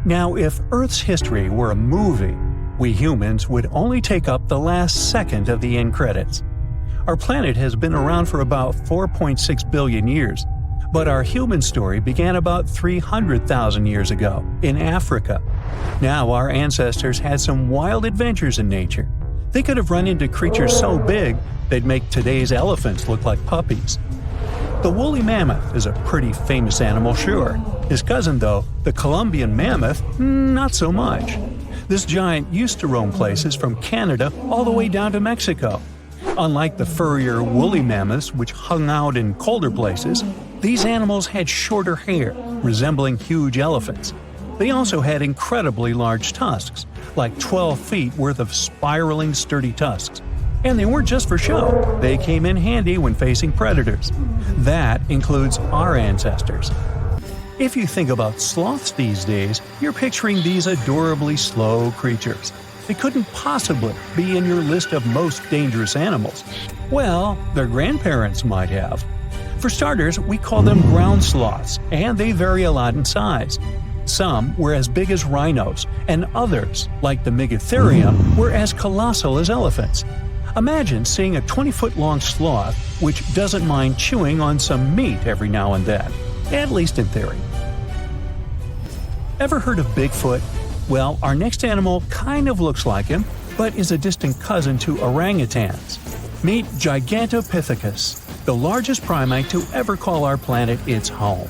Now, if Earth's history were a movie, we humans would only take up the last second of the end credits. Our planet has been around for about 4.6 billion years, but our human story began about 300,000 years ago, in Africa. Now our ancestors had some wild adventures in nature. They could have run into creatures so big they'd make today's elephants look like puppies. The woolly mammoth is a pretty famous animal, sure. His cousin, though, the Columbian mammoth, not so much. This giant used to roam places from Canada all the way down to Mexico. Unlike the furrier woolly mammoths, which hung out in colder places, these animals had shorter hair, resembling huge elephants. They also had incredibly large tusks, like 12 feet worth of spiraling sturdy tusks. And they weren't just for show, they came in handy when facing predators. That includes our ancestors. If you think about sloths these days, you're picturing these adorably slow creatures. They couldn't possibly be in your list of most dangerous animals. Well, their grandparents might have. For starters, we call them ground sloths, and they vary a lot in size. Some were as big as rhinos, and others, like the Megatherium, were as colossal as elephants. Imagine seeing a 20-foot-long sloth which doesn't mind chewing on some meat every now and then, at least in theory. Ever heard of Bigfoot? Well, our next animal kind of looks like him, but is a distant cousin to orangutans. Meet Gigantopithecus, the largest primate to ever call our planet its home.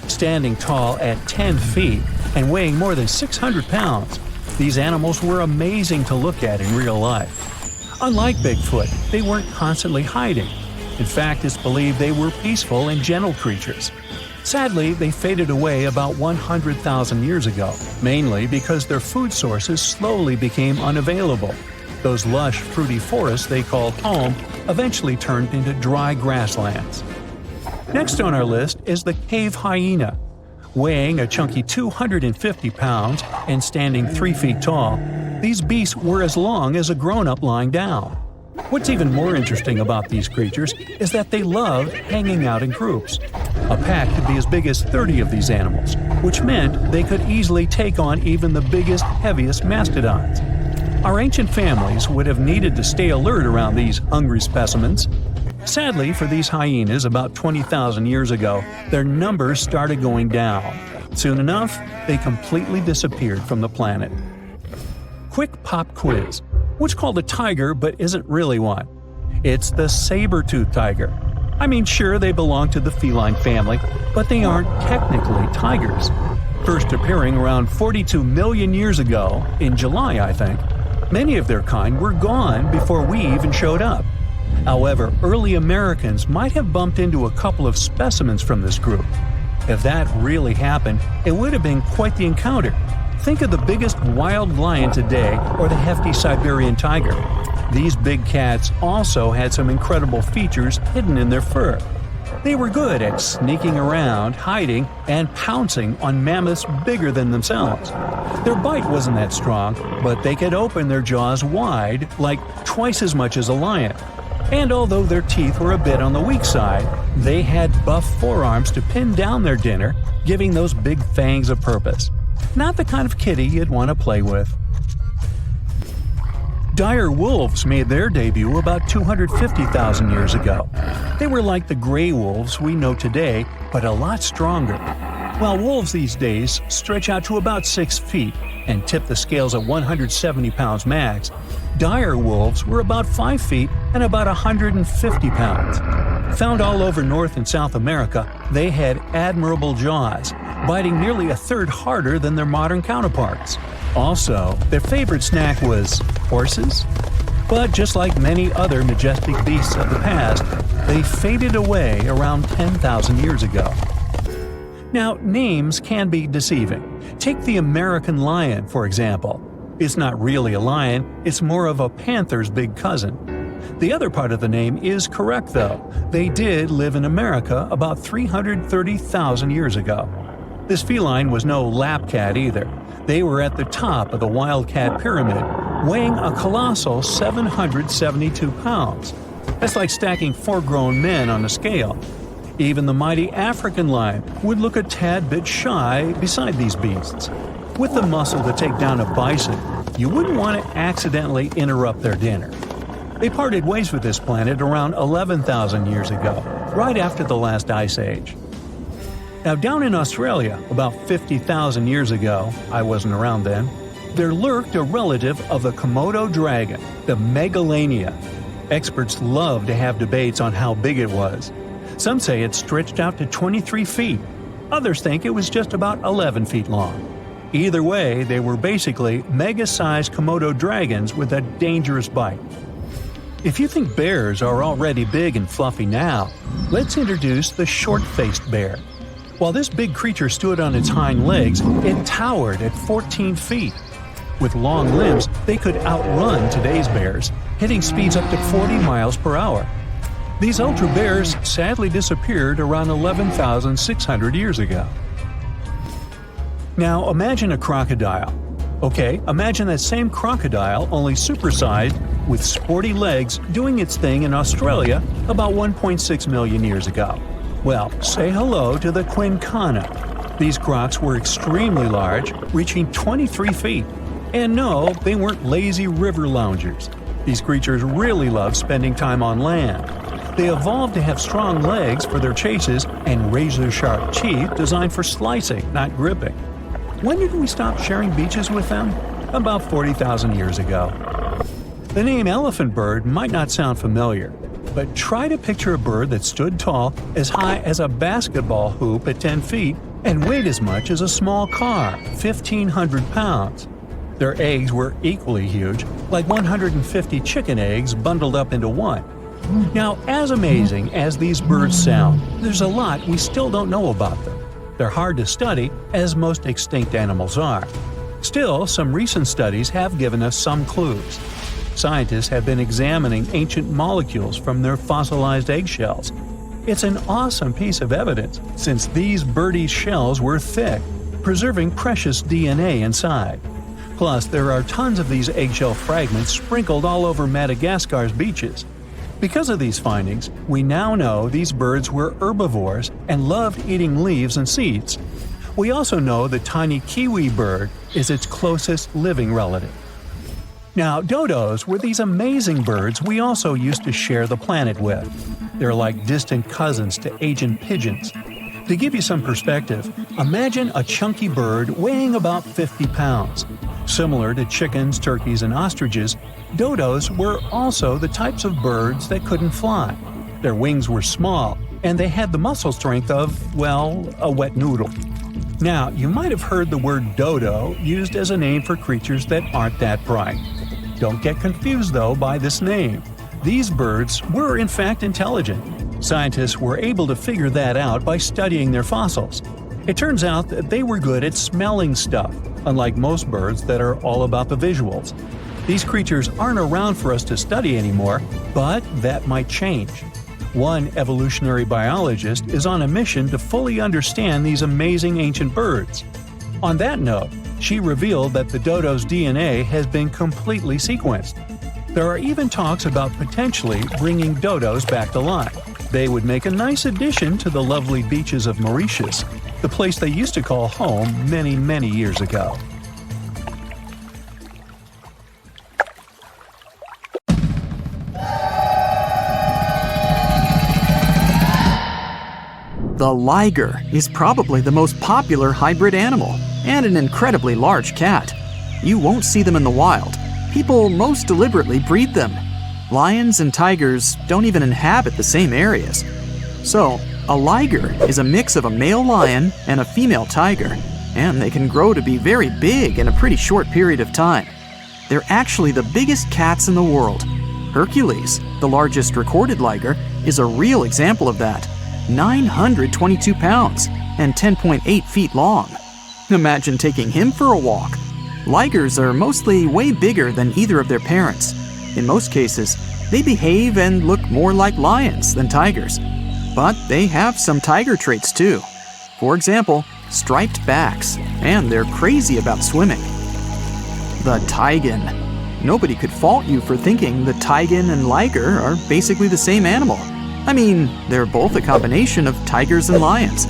Standing tall at 10 feet and weighing more than 600 pounds, these animals were amazing to look at in real life. Unlike Bigfoot, they weren't constantly hiding. In fact, it's believed they were peaceful and gentle creatures. Sadly, they faded away about 100,000 years ago, mainly because their food sources slowly became unavailable. Those lush, fruity forests they called home eventually turned into dry grasslands. Next on our list is the cave hyena. Weighing a chunky 250 pounds and standing 3 feet tall, these beasts were as long as a grown-up lying down. What's even more interesting about these creatures is that they loved hanging out in groups. A pack could be as big as 30 of these animals, which meant they could easily take on even the biggest, heaviest mastodons. Our ancient families would have needed to stay alert around these hungry specimens. Sadly for these hyenas about 20,000 years ago, their numbers started going down. Soon enough, they completely disappeared from the planet. Quick pop quiz. What's called a tiger but isn't really one? It's the saber-toothed tiger. I mean, sure, they belong to the feline family, but they aren't technically tigers. First appearing around 42 million years ago, in July I think, many of their kind were gone before we even showed up. However, early Americans might have bumped into a couple of specimens from this group. If that really happened, it would have been quite the encounter. Think of the biggest wild lion today or the hefty Siberian tiger. These big cats also had some incredible features hidden in their fur. They were good at sneaking around, hiding, and pouncing on mammoths bigger than themselves. Their bite wasn't that strong, but they could open their jaws wide, like twice as much as a lion. And although their teeth were a bit on the weak side, they had buff forearms to pin down their dinner, giving those big fangs a purpose. Not the kind of kitty you'd want to play with. Dire wolves made their debut about 250,000 years ago. They were like the gray wolves we know today, but a lot stronger. While wolves these days stretch out to about 6 feet and tip the scales at 170 pounds max, dire wolves were about 5 feet and about 150 pounds. Found all over North and South America, they had admirable jaws, biting nearly a third harder than their modern counterparts. Also, their favorite snack was horses. But just like many other majestic beasts of the past, they faded away around 10,000 years ago. Now, names can be deceiving. Take the American lion, for example. It's not really a lion, it's more of a panther's big cousin. The other part of the name is correct, though. They did live in America about 330,000 years ago. This feline was no lap cat either. They were at the top of the wildcat pyramid, weighing a colossal 772 pounds. That's like stacking 4 grown men on a scale. Even the mighty African lion would look a tad bit shy beside these beasts. With the muscle to take down a bison, you wouldn't want to accidentally interrupt their dinner. They parted ways with this planet around 11,000 years ago, right after the last ice age. Now, down in Australia, about 50,000 years ago, I wasn't around then, there lurked a relative of the Komodo dragon, the Megalania. Experts love to have debates on how big it was. Some say it stretched out to 23 feet. Others think it was just about 11 feet long. Either way, they were basically mega-sized Komodo dragons with a dangerous bite. If you think bears are already big and fluffy now, let's introduce the short-faced bear. While this big creature stood on its hind legs, it towered at 14 feet. With long limbs, they could outrun today's bears, hitting speeds up to 40 miles per hour. These ultra bears sadly disappeared around 11,600 years ago. Now imagine a crocodile. Okay, imagine that same crocodile, only supersized, with sporty legs, doing its thing in Australia about 1.6 million years ago. Well, say hello to the quincana. These crocs were extremely large, reaching 23 feet. And no, they weren't lazy river loungers. These creatures really love spending time on land. They evolved to have strong legs for their chases and razor-sharp teeth designed for slicing, not gripping. When did we stop sharing beaches with them? About 40,000 years ago. The name elephant bird might not sound familiar, but try to picture a bird that stood tall, as high as a basketball hoop at 10 feet, and weighed as much as a small car, 1,500 pounds. Their eggs were equally huge, like 150 chicken eggs bundled up into one. Now, as amazing as these birds sound, there's a lot we still don't know about them. They're hard to study, as most extinct animals are. Still, some recent studies have given us some clues. Scientists have been examining ancient molecules from their fossilized eggshells. It's an awesome piece of evidence, since these birdie shells were thick, preserving precious DNA inside. Plus, there are tons of these eggshell fragments sprinkled all over Madagascar's beaches. Because of these findings, we now know these birds were herbivores and loved eating leaves and seeds. We also know the tiny kiwi bird is its closest living relative. Now, dodos were these amazing birds we also used to share the planet with. They're like distant cousins to Asian pigeons. To give you some perspective, imagine a chunky bird weighing about 50 pounds. Similar to chickens, turkeys, and ostriches, dodos were also the types of birds that couldn't fly. Their wings were small, and they had the muscle strength of, well, a wet noodle. Now, you might have heard the word dodo used as a name for creatures that aren't that bright. Don't get confused, though, by this name. These birds were in fact intelligent. Scientists were able to figure that out by studying their fossils. It turns out that they were good at smelling stuff, unlike most birds that are all about the visuals. These creatures aren't around for us to study anymore, but that might change. One evolutionary biologist is on a mission to fully understand these amazing ancient birds. On that note, she revealed that the dodo's DNA has been completely sequenced. There are even talks about potentially bringing dodos back to life. They would make a nice addition to the lovely beaches of Mauritius, the place they used to call home many, many years ago. The liger is probably the most popular hybrid animal and an incredibly large cat. You won't see them in the wild. People most deliberately breed them. Lions and tigers don't even inhabit the same areas. So, a liger is a mix of a male lion and a female tiger, and they can grow to be very big in a pretty short period of time. They're actually the biggest cats in the world. Hercules, the largest recorded liger, is a real example of that. 922 pounds and 10.8 feet long. Imagine taking him for a walk. Ligers are mostly way bigger than either of their parents. In most cases, they behave and look more like lions than tigers. But they have some tiger traits too. For example, striped backs, and they're crazy about swimming. The taigen. Nobody could fault you for thinking the taigen and liger are basically the same animal. I mean, they're both a combination of tigers and lions,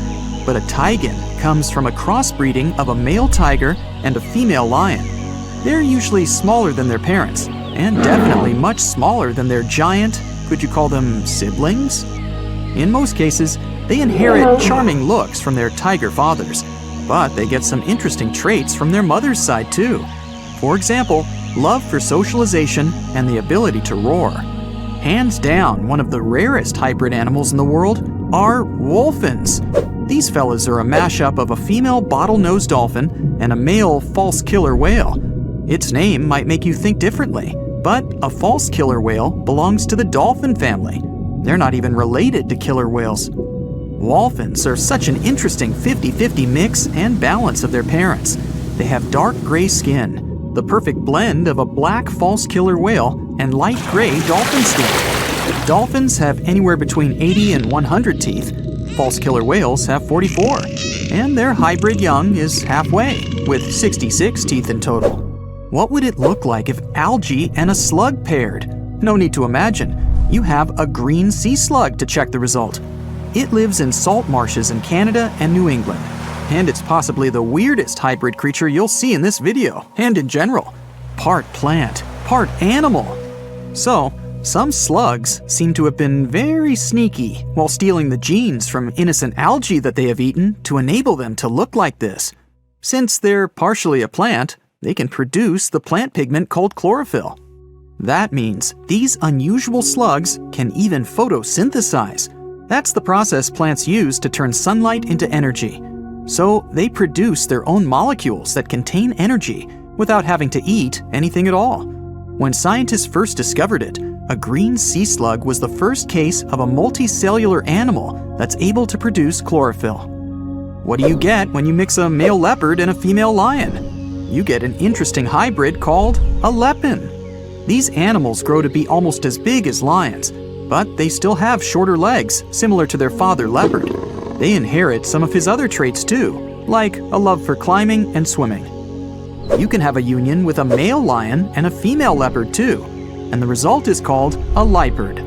but a taigen comes from a crossbreeding of a male tiger and a female lion. They're usually smaller than their parents, and definitely much smaller than their giant, could you call them siblings? In most cases, they inherit charming looks from their tiger fathers, but they get some interesting traits from their mother's side too. For example, love for socialization and the ability to roar. Hands down, one of the rarest hybrid animals in the world are wolfins. These fellas are a mashup of a female bottlenose dolphin and a male false killer whale. Its name might make you think differently, but a false killer whale belongs to the dolphin family. They're not even related to killer whales. Wolfins are such an interesting 50-50 mix and balance of their parents. They have dark gray skin, the perfect blend of a black false killer whale and light gray dolphin skin. Dolphins have anywhere between 80 and 100 teeth. False killer whales have 44. And their hybrid young is halfway, with 66 teeth in total. What would it look like if algae and a slug paired? No need to imagine. You have a green sea slug to check the result. It lives in salt marshes in Canada and New England. And it's possibly the weirdest hybrid creature you'll see in this video, and in general. Part plant, part animal. So, some slugs seem to have been very sneaky while stealing the genes from innocent algae that they have eaten to enable them to look like this. Since they're partially a plant, they can produce the plant pigment called chlorophyll. That means these unusual slugs can even photosynthesize. That's the process plants use to turn sunlight into energy. So they produce their own molecules that contain energy without having to eat anything at all. When scientists first discovered it, a green sea slug was the first case of a multicellular animal that's able to produce chlorophyll. What do you get when you mix a male leopard and a female lion? You get an interesting hybrid called a lepin. These animals grow to be almost as big as lions, but they still have shorter legs, similar to their father leopard. They inherit some of his other traits too, like a love for climbing and swimming. You can have a union with a male lion and a female leopard too, and the result is called a leopard.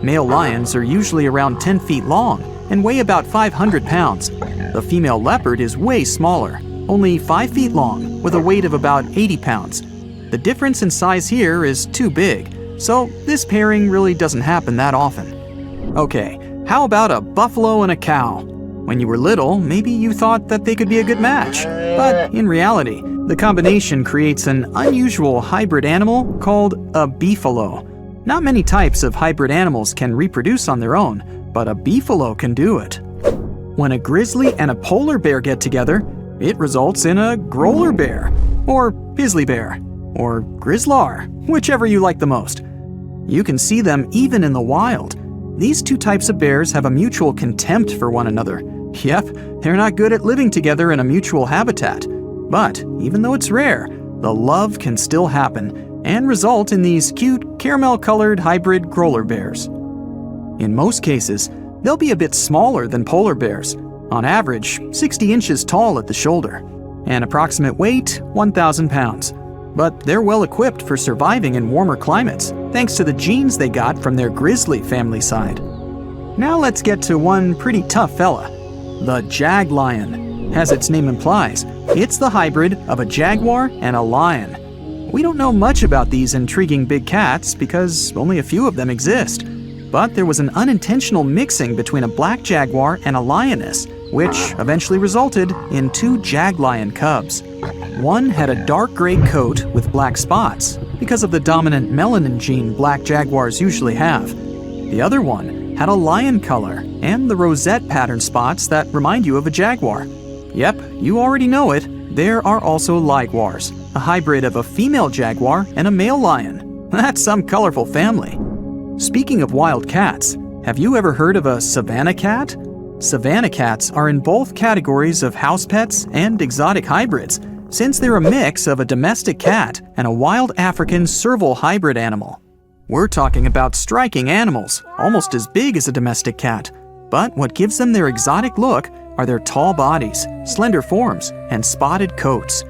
Male lions are usually around 10 feet long and weigh about 500 pounds. The female leopard is way smaller, only 5 feet long, with a weight of about 80 pounds. The difference in size here is too big, so this pairing really doesn't happen that often. Okay, how about a buffalo and a cow? When you were little, maybe you thought that they could be a good match, but in reality, the combination creates an unusual hybrid animal called a beefalo. Not many types of hybrid animals can reproduce on their own, but a beefalo can do it. When a grizzly and a polar bear get together, it results in a growler bear, or grizzly bear, or grizzlar, whichever you like the most. You can see them even in the wild. These two types of bears have a mutual contempt for one another. Yep, they're not good at living together in a mutual habitat. But even though it's rare, the love can still happen and result in these cute caramel-colored hybrid growler bears. In most cases, they'll be a bit smaller than polar bears, on average 60 inches tall at the shoulder, and approximate weight 1,000 pounds. But they're well equipped for surviving in warmer climates, thanks to the genes they got from their grizzly family side. Now let's get to one pretty tough fella, the jag lion. As its name implies, it's the hybrid of a jaguar and a lion. We don't know much about these intriguing big cats because only a few of them exist. But there was an unintentional mixing between a black jaguar and a lioness, which eventually resulted in two jag lion cubs. One had a dark gray coat with black spots because of the dominant melanin gene black jaguars usually have. The other one had a lion color and the rosette pattern spots that remind you of a jaguar. Yep, you already know it. There are also ligwars, a hybrid of a female jaguar and a male lion. That's some colorful family. Speaking of wild cats, have you ever heard of a savanna cat? Savanna cats are in both categories of house pets and exotic hybrids, since they're a mix of a domestic cat and a wild African serval hybrid animal. We're talking about striking animals, almost as big as a domestic cat. But what gives them their exotic look are their tall bodies, slender forms, and spotted coats.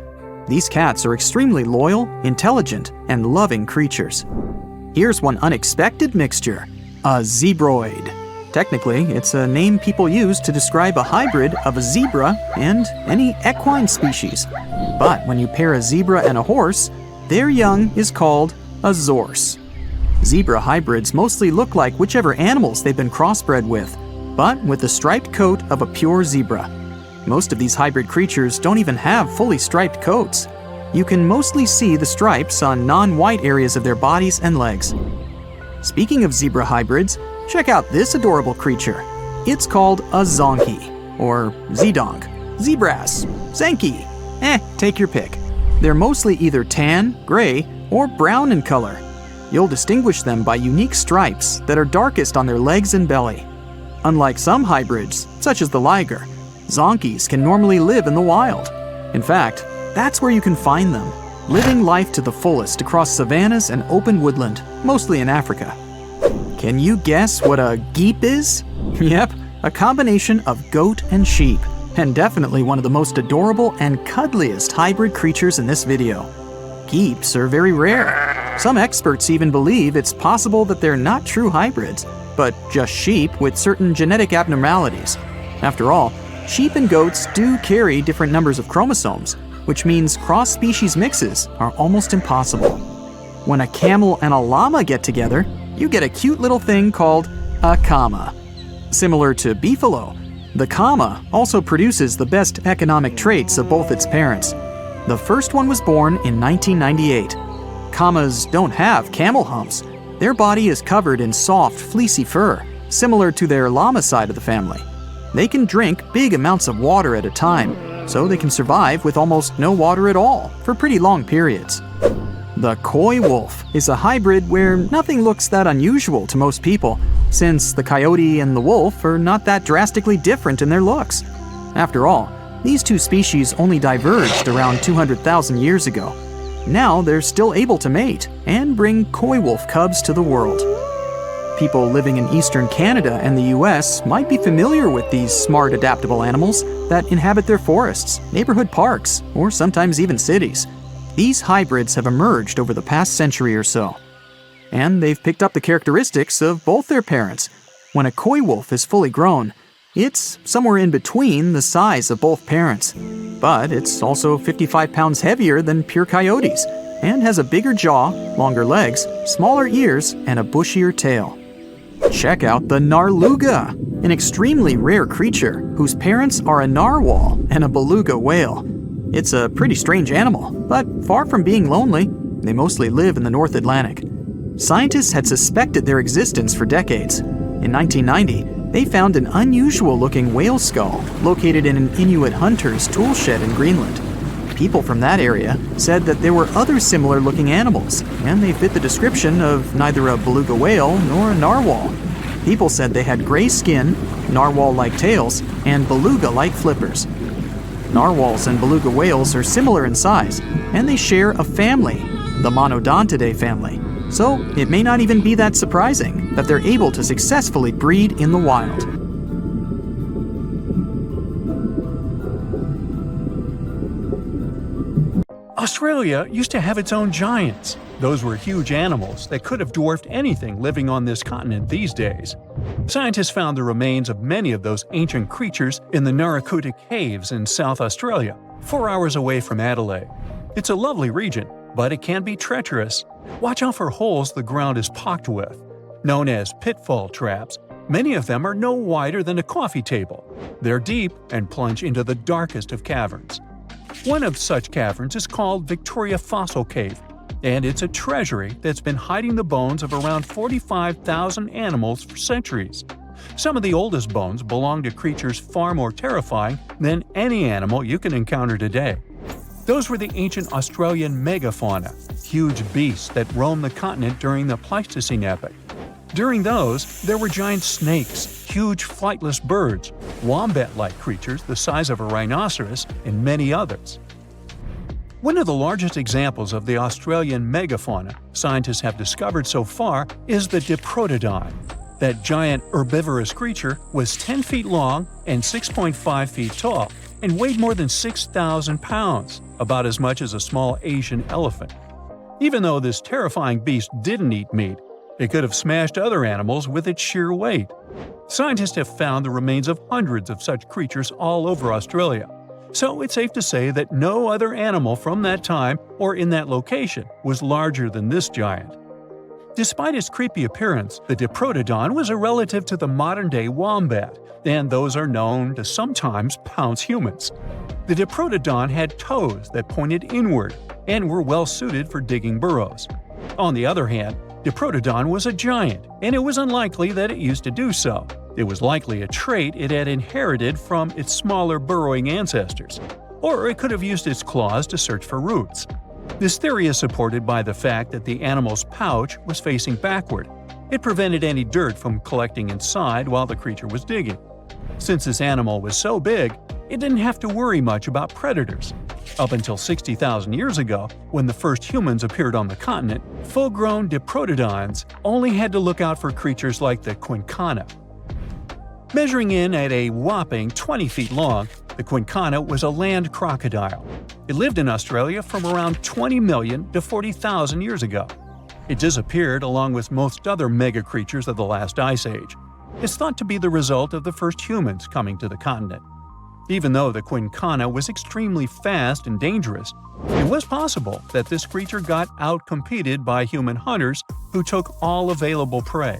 These cats are extremely loyal, intelligent, and loving creatures. Here's one unexpected mixture, a zebroid. Technically, it's a name people use to describe a hybrid of a zebra and any equine species. But when you pair a zebra and a horse, their young is called a zorse. Zebra hybrids mostly look like whichever animals they've been crossbred with, but with the striped coat of a pure zebra. Most of these hybrid creatures don't even have fully striped coats. You can mostly see the stripes on non-white areas of their bodies and legs. Speaking of zebra hybrids, check out this adorable creature. It's called a zonkey, or zedonk, zebras, zenki, take your pick. They're mostly either tan, gray, or brown in color. You'll distinguish them by unique stripes that are darkest on their legs and belly. Unlike some hybrids, such as the liger, zonkies can normally live in the wild. In fact, that's where you can find them, living life to the fullest across savannas and open woodland, mostly in Africa. Can you guess what a geep is? Yep, a combination of goat and sheep, and definitely one of the most adorable and cuddliest hybrid creatures in this video. Geeps are very rare. Some experts even believe it's possible that they're not true hybrids, but just sheep with certain genetic abnormalities. After all, sheep and goats do carry different numbers of chromosomes, which means cross-species mixes are almost impossible. When a camel and a llama get together, you get a cute little thing called a kama. Similar to beefalo, the kama also produces the best economic traits of both its parents. The first one was born in 1998. Kamas don't have camel humps. Their body is covered in soft, fleecy fur, similar to their llama side of the family. They can drink big amounts of water at a time, so they can survive with almost no water at all for pretty long periods. The coy wolf is a hybrid where nothing looks that unusual to most people, since the coyote and the wolf are not that drastically different in their looks. After all, these two species only diverged around 200,000 years ago. Now they're still able to mate and bring coy wolf cubs to the world. People living in eastern Canada and the US might be familiar with these smart, adaptable animals that inhabit their forests, neighborhood parks, or sometimes even cities. These hybrids have emerged over the past century or so, and they've picked up the characteristics of both their parents. When a coy wolf is fully grown, it's somewhere in between the size of both parents, but it's also 55 pounds heavier than pure coyotes and has a bigger jaw, longer legs, smaller ears, and a bushier tail. Check out the narluga, an extremely rare creature whose parents are a narwhal and a beluga whale. It's a pretty strange animal, but far from being lonely, they mostly live in the North Atlantic. Scientists had suspected their existence for decades. In 1990, they found an unusual-looking whale skull located in an Inuit hunter's tool shed in Greenland. People from that area said that there were other similar-looking animals, and they fit the description of neither a beluga whale nor a narwhal. People said they had gray skin, narwhal-like tails, and beluga-like flippers. Narwhals and beluga whales are similar in size, and they share a family, the Monodontidae family. So it may not even be that surprising that they're able to successfully breed in the wild. Australia used to have its own giants. Those were huge animals that could have dwarfed anything living on this continent these days. Scientists found the remains of many of those ancient creatures in the Narracuta Caves in South Australia, 4 hours away from Adelaide. It's a lovely region, but it can be treacherous. Watch out for holes the ground is pocked with. Known as pitfall traps, many of them are no wider than a coffee table. They're deep and plunge into the darkest of caverns. One of such caverns is called Victoria Fossil Cave, and it's a treasury that's been hiding the bones of around 45,000 animals for centuries. Some of the oldest bones belong to creatures far more terrifying than any animal you can encounter today. Those were the ancient Australian megafauna, huge beasts that roamed the continent during the Pleistocene epoch. During those, there were giant snakes, huge flightless birds, wombat-like creatures the size of a rhinoceros, and many others. One of the largest examples of the Australian megafauna scientists have discovered so far is the Diprotodon. That giant herbivorous creature was 10 feet long and 6.5 feet tall, and weighed more than 6,000 pounds, about as much as a small Asian elephant. Even though this terrifying beast didn't eat meat, It could have smashed other animals with its sheer weight. Scientists have found the remains of hundreds of such creatures all over Australia, so it's safe to say that no other animal from that time or in that location was larger than this giant. Despite its creepy appearance, the Diprotodon was a relative to the modern-day wombat, and those are known to sometimes pounce humans. The Diprotodon had toes that pointed inward and were well suited for digging burrows. On the other hand, Diprotodon was a giant, and it was unlikely that it used to do so. It was likely a trait it had inherited from its smaller burrowing ancestors, or it could have used its claws to search for roots. This theory is supported by the fact that the animal's pouch was facing backward. It prevented any dirt from collecting inside while the creature was digging. Since this animal was so big, it didn't have to worry much about predators. Up until 60,000 years ago, when the first humans appeared on the continent, full-grown Diprotodons only had to look out for creatures like the Quincana. Measuring in at a whopping 20 feet long, the Quincana was a land crocodile. It lived in Australia from around 20 million to 40,000 years ago. It disappeared along with most other mega creatures of the last ice age. It's thought to be the result of the first humans coming to the continent. Even though the Quincana was extremely fast and dangerous, it was possible that this creature got out-competed by human hunters who took all available prey.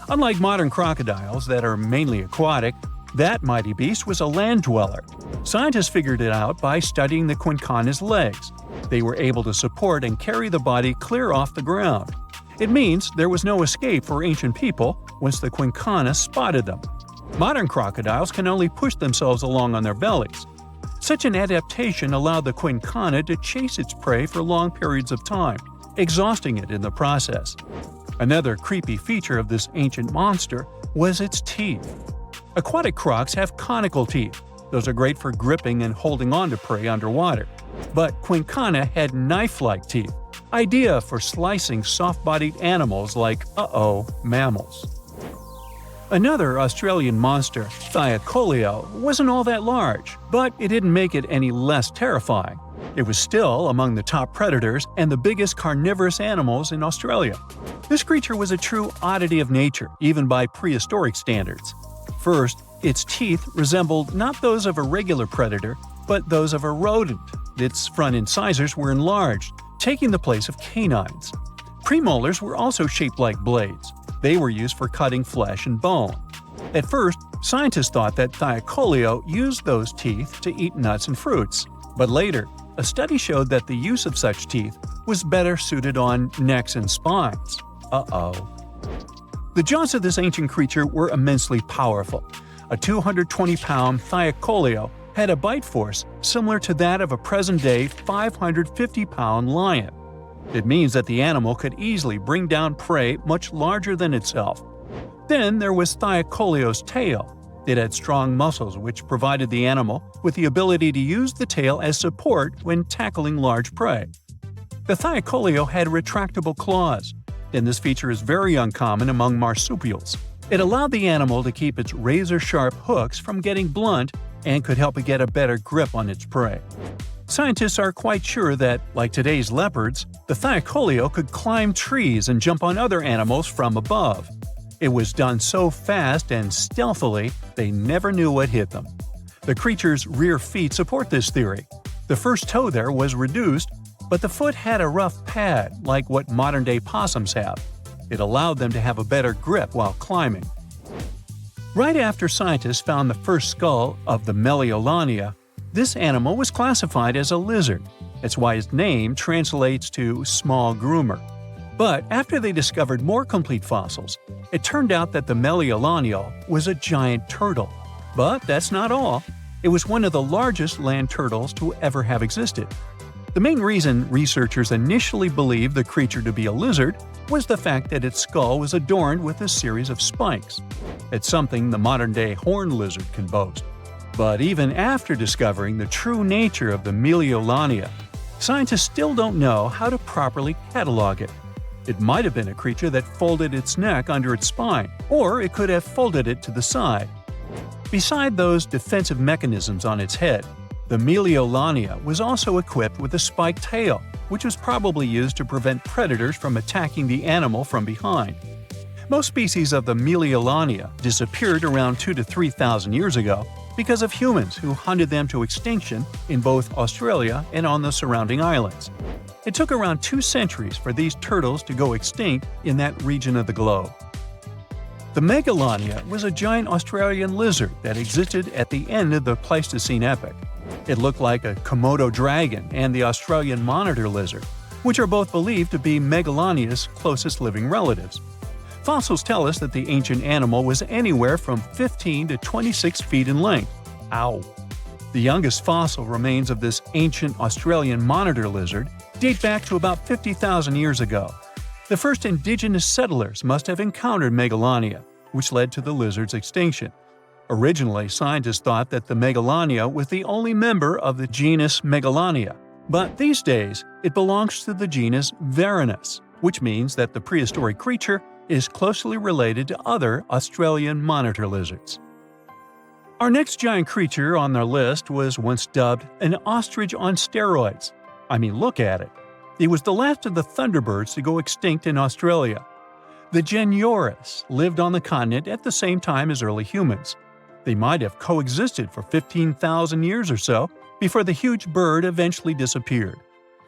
Unlike modern crocodiles that are mainly aquatic, that mighty beast was a land dweller. Scientists figured it out by studying the Quincana's legs. They were able to support and carry the body clear off the ground. It means there was no escape for ancient people once the Quincana spotted them. Modern crocodiles can only push themselves along on their bellies. Such an adaptation allowed the Quincana to chase its prey for long periods of time, exhausting it in the process. Another creepy feature of this ancient monster was its teeth. Aquatic crocs have conical teeth. Those are great for gripping and holding on to prey underwater. But Quincana had knife-like teeth, ideal for slicing soft-bodied animals like, mammals. Another Australian monster, Thylacoleo, wasn't all that large, but it didn't make it any less terrifying. It was still among the top predators and the biggest carnivorous animals in Australia. This creature was a true oddity of nature, even by prehistoric standards. First, its teeth resembled not those of a regular predator, but those of a rodent. Its front incisors were enlarged, taking the place of canines. Premolars were also shaped like blades. They were used for cutting flesh and bone. At first, scientists thought that Thylacoleo used those teeth to eat nuts and fruits. But later, a study showed that the use of such teeth was better suited on necks and spines. The jaws of this ancient creature were immensely powerful. A 220-pound Thylacoleo had a bite force similar to that of a present-day 550-pound lion. It means that the animal could easily bring down prey much larger than itself. Then there was Thylacoleo's tail. It had strong muscles which provided the animal with the ability to use the tail as support when tackling large prey. The Thylacoleo had retractable claws, and this feature is very uncommon among marsupials. It allowed the animal to keep its razor-sharp hooks from getting blunt and could help it get a better grip on its prey. Scientists are quite sure that, like today's leopards, the Thylacoleo could climb trees and jump on other animals from above. It was done so fast and stealthily, they never knew what hit them. The creature's rear feet support this theory. The first toe there was reduced, but the foot had a rough pad like what modern-day possums have. It allowed them to have a better grip while climbing. Right after scientists found the first skull of the Megalodons, this animal was classified as a lizard. That's why its name translates to small groomer. But after they discovered more complete fossils, it turned out that the Megalodons was a giant turtle. But that's not all. It was one of the largest land turtles to ever have existed. The main reason researchers initially believed the creature to be a lizard was the fact that its skull was adorned with a series of spikes. It's something the modern-day horned lizard can boast. But even after discovering the true nature of the Megalodons, scientists still don't know how to properly catalog it. It might have been a creature that folded its neck under its spine, or it could have folded it to the side. Beside those defensive mechanisms on its head, The Megalodons was also equipped with a spiked tail, which was probably used to prevent predators from attacking the animal from behind. Most species of the Megalodons disappeared around 2,000 to 3,000 years ago because of humans who hunted them to extinction in both Australia and on the surrounding islands. It took around 2 centuries for these turtles to go extinct in that region of the globe. The Megalodon was a giant Australian lizard that existed at the end of the Pleistocene epoch. It looked like a Komodo dragon and the Australian monitor lizard, which are both believed to be Megalodon's closest living relatives. Fossils tell us that the ancient animal was anywhere from 15 to 26 feet in length. Ow! The youngest fossil remains of this ancient Australian monitor lizard date back to about 50,000 years ago. The first indigenous settlers must have encountered Megalodon, which led to the lizard's extinction. Originally, scientists thought that the Megalodon was the only member of the genus Megalodon, but these days it belongs to the genus Varanus, which means that the prehistoric creature is closely related to other Australian monitor lizards. Our next giant creature on our list was once dubbed an ostrich on steroids. I mean, look at it. It was the last of the thunderbirds to go extinct in Australia. The Meganeura lived on the continent at the same time as early humans. They might have coexisted for 15,000 years or so before the huge bird eventually disappeared.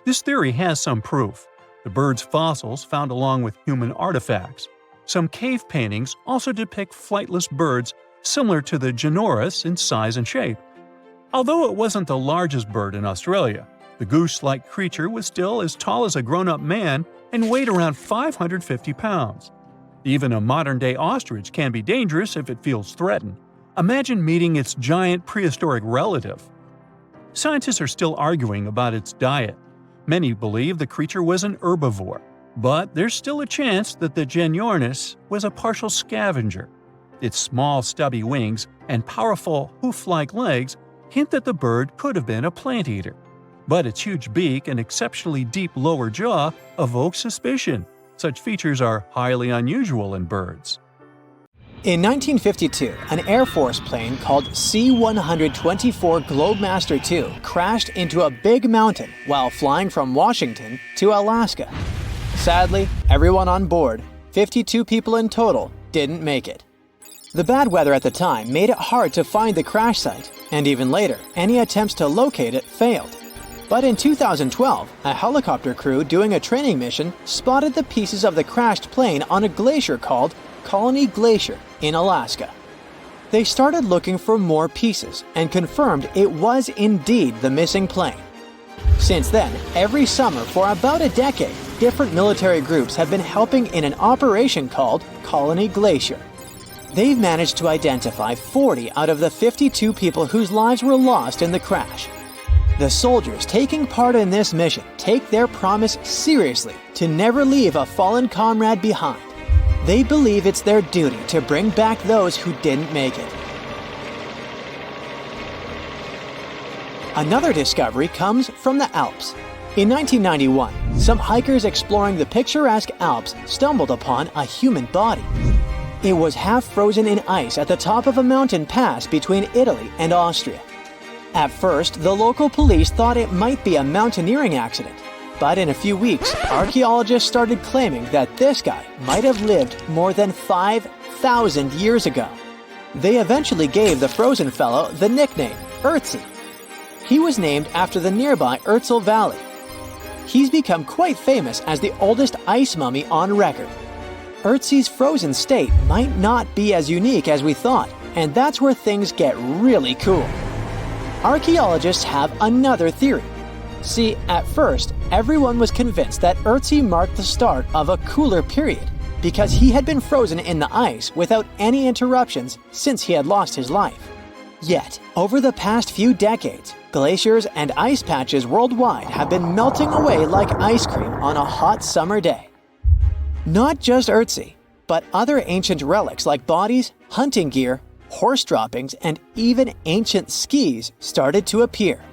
This theory has some proof. The bird's fossils found along with human artifacts. Some cave paintings also depict flightless birds similar to the Meganeura in size and shape. Although it wasn't the largest bird in Australia, the goose-like creature was still as tall as a grown-up man and weighed around 550 pounds. Even a modern-day ostrich can be dangerous if it feels threatened. Imagine meeting its giant prehistoric relative. Scientists are still arguing about its diet. Many believe the creature was an herbivore, but there's still a chance that the Meganeura was a partial scavenger. Its small, stubby wings and powerful hoof-like legs hint that the bird could have been a plant eater. But its huge beak and exceptionally deep lower jaw evoke suspicion. Such features are highly unusual in birds. In 1952, an Air Force plane called C-124 Globemaster II crashed into a big mountain while flying from Washington to Alaska. Sadly, everyone on board, 52 people in total, didn't make it. The bad weather at the time made it hard to find the crash site, and even later, any attempts to locate it failed. But in 2012, a helicopter crew doing a training mission spotted the pieces of the crashed plane on a glacier called Colony Glacier in Alaska. They started looking for more pieces and confirmed it was indeed the missing plane. Since then, every summer for about a decade, different military groups have been helping in an operation called Colony Glacier. They've managed to identify 40 out of the 52 people whose lives were lost in the crash. The soldiers taking part in this mission take their promise seriously to never leave a fallen comrade behind. They believe it's their duty to bring back those who didn't make it. Another discovery comes from the Alps. In 1991, some hikers exploring the picturesque Alps stumbled upon a human body. It was half frozen in ice at the top of a mountain pass between Italy and Austria. At first, the local police thought it might be a mountaineering accident. But in a few weeks, archaeologists started claiming that this guy might have lived more than 5,000 years ago. They eventually gave the frozen fellow the nickname Ötzi. He was named after the nearby Ötztal Valley. He's become quite famous as the oldest ice mummy on record. Ötzi's frozen state might not be as unique as we thought, and that's where things get really cool. Archaeologists have another theory. See, at first, everyone was convinced that Ötzi marked the start of a cooler period because he had been frozen in the ice without any interruptions since he had lost his life. Yet, over the past few decades, glaciers and ice patches worldwide have been melting away like ice cream on a hot summer day. Not just Ötzi, but other ancient relics like bodies, hunting gear, horse droppings, and even ancient skis started to appear.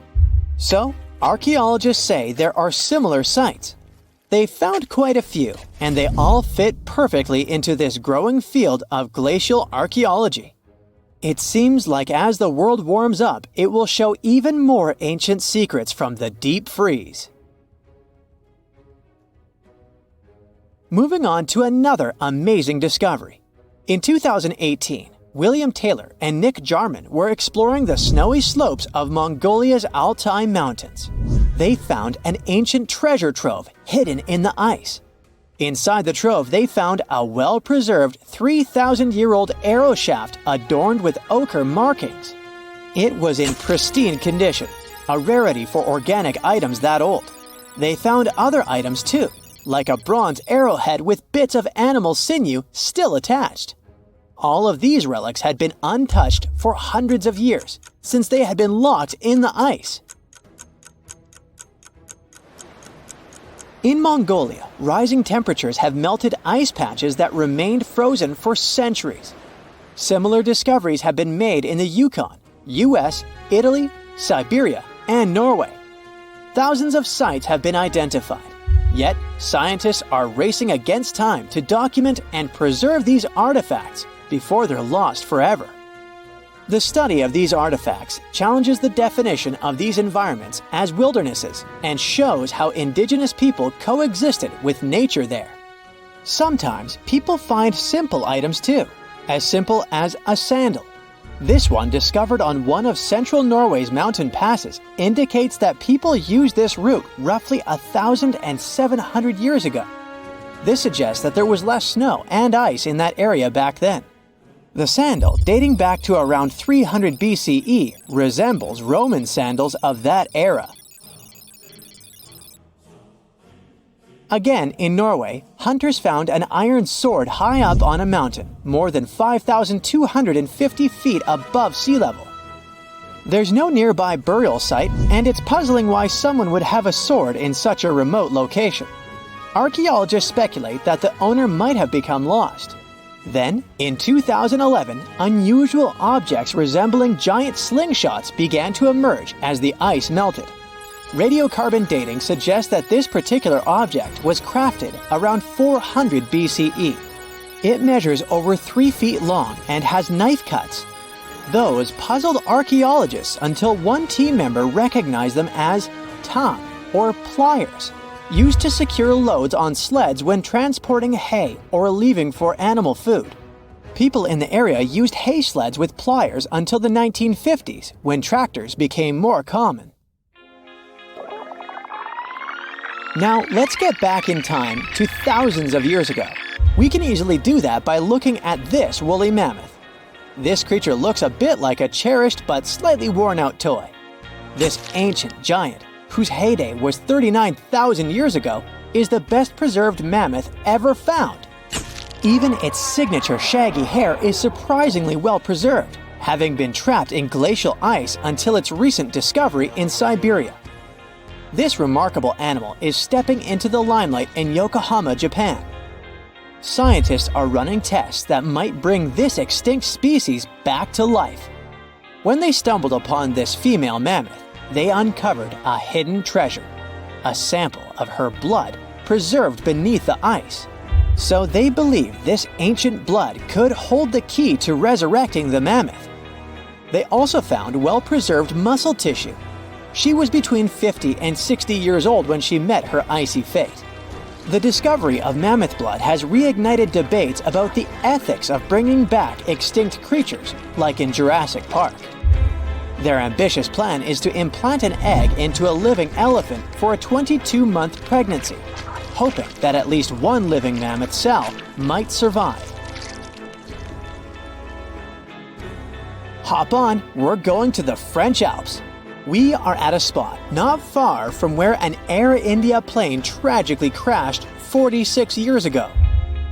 So, archaeologists say there are similar sites. They found quite a few, and they all fit perfectly into this growing field of glacial archaeology. It seems like as the world warms up, it will show even more ancient secrets from the deep freeze. Moving on to another amazing discovery. In 2018, William Taylor and Nick Jarman were exploring the snowy slopes of Mongolia's Altai Mountains. They found an ancient treasure trove hidden in the ice. Inside the trove, they found a well-preserved 3,000-year-old arrow shaft adorned with ochre markings. It was in pristine condition, a rarity for organic items that old. They found other items too, like a bronze arrowhead with bits of animal sinew still attached. All of these relics had been untouched for hundreds of years, since they had been locked in the ice. In Mongolia, rising temperatures have melted ice patches that remained frozen for centuries. Similar discoveries have been made in the Yukon, US, Italy, Siberia, and Norway. Thousands of sites have been identified. Yet, scientists are racing against time to document and preserve these artifacts before they're lost forever. The study of these artifacts challenges the definition of these environments as wildernesses and shows how indigenous people coexisted with nature there. Sometimes people find simple items too, as simple as a sandal. This one, discovered on one of central Norway's mountain passes, indicates that people used this route roughly 1,700 years ago. This suggests that there was less snow and ice in that area back then. The sandal, dating back to around 300 BCE, resembles Roman sandals of that era. Again, in Norway, hunters found an iron sword high up on a mountain, more than 5,250 feet above sea level. There's no nearby burial site, and it's puzzling why someone would have a sword in such a remote location. Archaeologists speculate that the owner might have become lost. Then, in 2011, unusual objects resembling giant slingshots began to emerge as the ice melted. Radiocarbon dating suggests that this particular object was crafted around 400 BCE. It measures over 3 feet long and has knife cuts. Those puzzled archaeologists until one team member recognized them as tang, or pliers, used to secure loads on sleds when transporting hay or leaving for animal food. People in the area used hay sleds with pliers until the 1950s, when tractors became more common. Now, let's get back in time to thousands of years ago. We can easily do that by looking at this woolly mammoth. This creature looks a bit like a cherished but slightly worn-out toy. This ancient giant, whose heyday was 39,000 years ago, is the best preserved mammoth ever found. Even its signature shaggy hair is surprisingly well preserved, having been trapped in glacial ice until its recent discovery in Siberia. This remarkable animal is stepping into the limelight in Yokohama, Japan. Scientists are running tests that might bring this extinct species back to life. When they stumbled upon this female mammoth, they uncovered a hidden treasure, a sample of her blood preserved beneath the ice. So they believe this ancient blood could hold the key to resurrecting the mammoth. They also found well-preserved muscle tissue. She was between 50 and 60 years old when she met her icy fate. The discovery of mammoth blood has reignited debates about the ethics of bringing back extinct creatures, like in Jurassic Park. Their ambitious plan is to implant an egg into a living elephant for a 22-month pregnancy, hoping that at least one living mammoth cell might survive. Hop on, we're going to the French Alps. We are at a spot not far from where an Air India plane tragically crashed 46 years ago.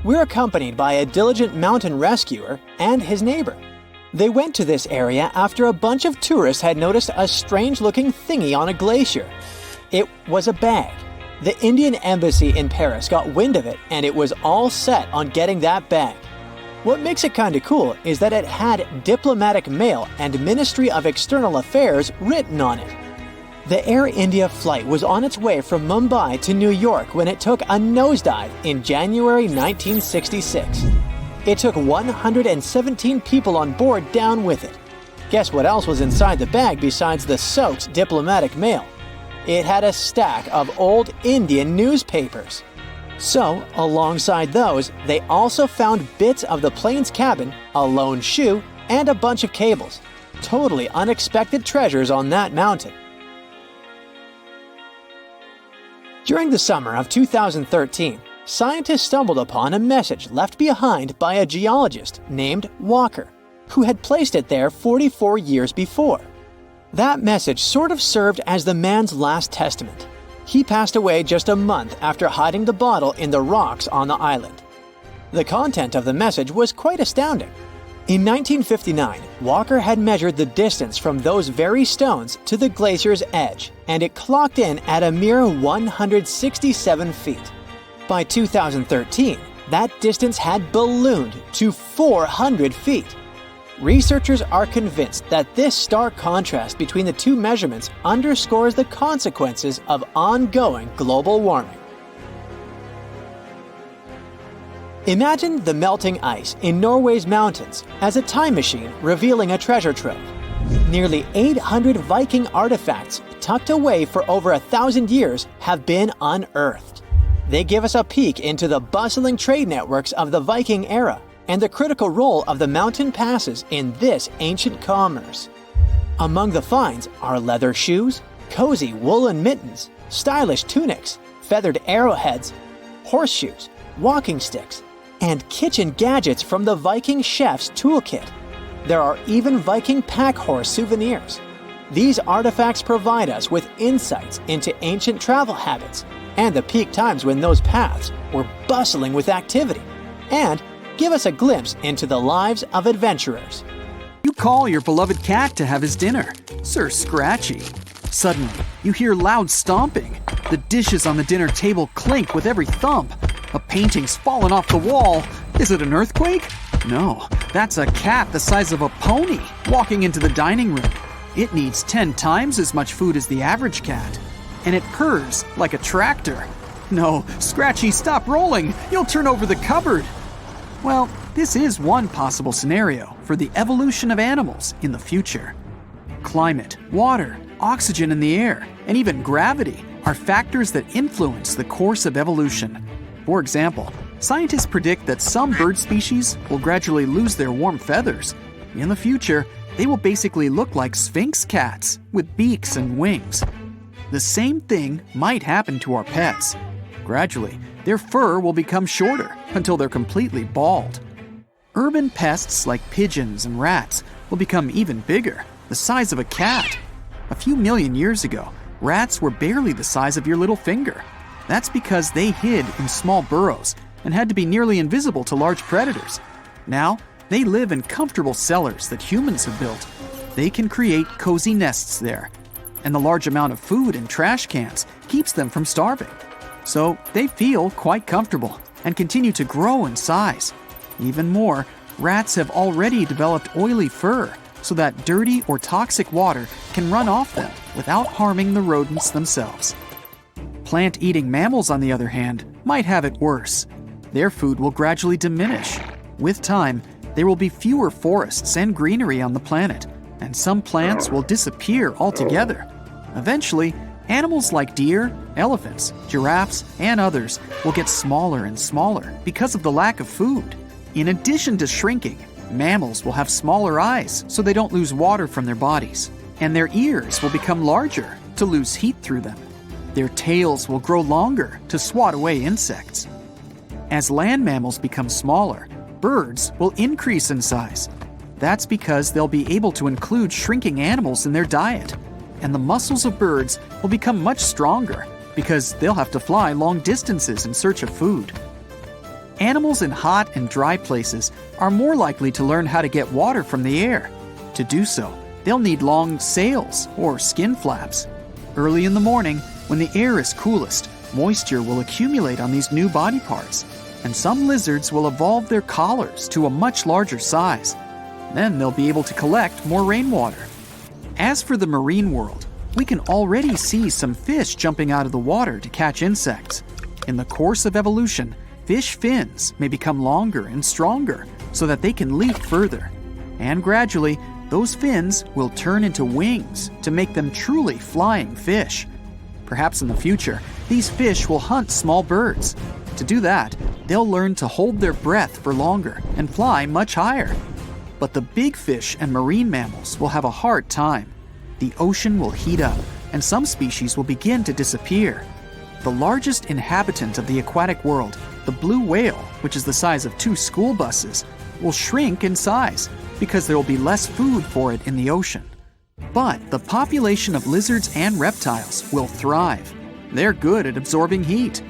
We're accompanied by a diligent mountain rescuer and his neighbor. They went to this area after a bunch of tourists had noticed a strange-looking thingy on a glacier. It was a bag. The Indian embassy in Paris got wind of it, and it was all set on getting that bag. What makes it kinda cool is that it had diplomatic mail and Ministry of External Affairs written on it. The Air India flight was on its way from Mumbai to New York when it took a nosedive in January 1966. It took 117 people on board down with it. Guess what else was inside the bag besides the soaked diplomatic mail? It had a stack of old Indian newspapers. So, alongside those, they also found bits of the plane's cabin, a lone shoe, and a bunch of cables. Totally unexpected treasures on that mountain. During the summer of 2013, scientists stumbled upon a message left behind by a geologist named Walker, who had placed it there 44 years before. That message sort of served as the man's last testament. He passed away just a month after hiding the bottle in the rocks on the island. The content of the message was quite astounding. In 1959, Walker had measured the distance from those very stones to the glacier's edge, and it clocked in at a mere 167 feet. By 2013, that distance had ballooned to 400 feet. Researchers are convinced that this stark contrast between the two measurements underscores the consequences of ongoing global warming. Imagine the melting ice in Norway's mountains as a time machine revealing a treasure trove. Nearly 800 Viking artifacts tucked away for over 1,000 years have been unearthed. They give us a peek into the bustling trade networks of the Viking era and the critical role of the mountain passes in this ancient commerce. Among the finds are leather shoes, cozy woolen mittens, stylish tunics, feathered arrowheads, horseshoes, walking sticks, and kitchen gadgets from the Viking chef's toolkit. There are even Viking pack horse souvenirs. These artifacts provide us with insights into ancient travel habits and the peak times when those paths were bustling with activity, and give us a glimpse into the lives of adventurers. You call your beloved cat to have his dinner, Sir Scratchy. Suddenly, you hear loud stomping. The dishes on the dinner table clink with every thump. A painting's fallen off the wall. Is it an earthquake? No, that's a cat the size of a pony walking into the dining room. It needs 10 times as much food as the average cat. And it purrs like a tractor. No, Scratchy, stop rolling. You'll turn over the cupboard. Well, this is one possible scenario for the evolution of animals in the future. Climate, water, oxygen in the air, and even gravity are factors that influence the course of evolution. For example, scientists predict that some bird species will gradually lose their warm feathers. In the future, they will basically look like sphinx cats with beaks and wings. The same thing might happen to our pets. Gradually, their fur will become shorter until they're completely bald. Urban pests like pigeons and rats will become even bigger, the size of a cat. A few million years ago, rats were barely the size of your little finger. That's because they hid in small burrows and had to be nearly invisible to large predators. Now, they live in comfortable cellars that humans have built. They can create cozy nests there, and the large amount of food in trash cans keeps them from starving. So they feel quite comfortable and continue to grow in size. Even more, rats have already developed oily fur so that dirty or toxic water can run off them without harming the rodents themselves. Plant-eating mammals, on the other hand, might have it worse. Their food will gradually diminish. With time, there will be fewer forests and greenery on the planet, and some plants will disappear altogether. Eventually, animals like deer, elephants, giraffes, and others will get smaller and smaller because of the lack of food. In addition to shrinking, mammals will have smaller eyes so they don't lose water from their bodies, and their ears will become larger to lose heat through them. Their tails will grow longer to swat away insects. As land mammals become smaller, birds will increase in size. That's because they'll be able to include shrinking animals in their diet, and the muscles of birds will become much stronger because they'll have to fly long distances in search of food. Animals in hot and dry places are more likely to learn how to get water from the air. To do so, they'll need long sails or skin flaps. Early in the morning, when the air is coolest, moisture will accumulate on these new body parts, and some lizards will evolve their collars to a much larger size. Then they'll be able to collect more rainwater. As for the marine world, we can already see some fish jumping out of the water to catch insects. In the course of evolution, fish fins may become longer and stronger so that they can leap further. And gradually, those fins will turn into wings to make them truly flying fish. Perhaps in the future, these fish will hunt small birds. To do that, they'll learn to hold their breath for longer and fly much higher. But the big fish and marine mammals will have a hard time. The ocean will heat up, and some species will begin to disappear. The largest inhabitant of the aquatic world, the blue whale, which is the size of 2 school buses, will shrink in size because there will be less food for it in the ocean. But the population of lizards and reptiles will thrive. They're good at absorbing heat.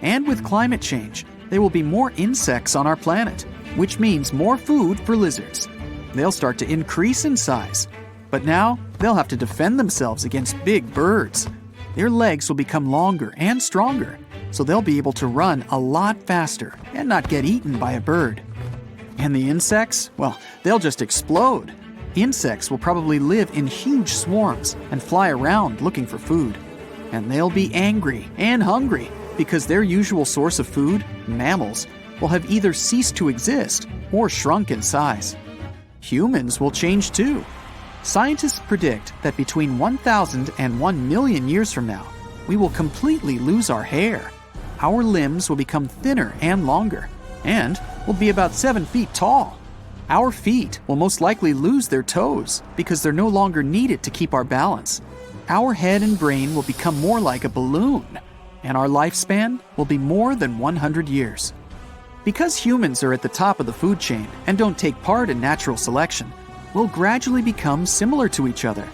And with climate change, there will be more insects on our planet, which means more food for lizards. They'll start to increase in size. But now, they'll have to defend themselves against big birds. Their legs will become longer and stronger, so they'll be able to run a lot faster and not get eaten by a bird. And the insects? Well, they'll just explode. Insects will probably live in huge swarms and fly around looking for food. And they'll be angry and hungry because their usual source of food, mammals, will have either ceased to exist or shrunk in size. Humans will change too. Scientists predict that between 1,000 and 1 million years from now, we will completely lose our hair. Our limbs will become thinner and longer, and will be about 7 feet tall. Our feet will most likely lose their toes because they're no longer needed to keep our balance. Our head and brain will become more like a balloon, and our lifespan will be more than 100 years. Because humans are at the top of the food chain and don't take part in natural selection, we'll gradually become similar to each other.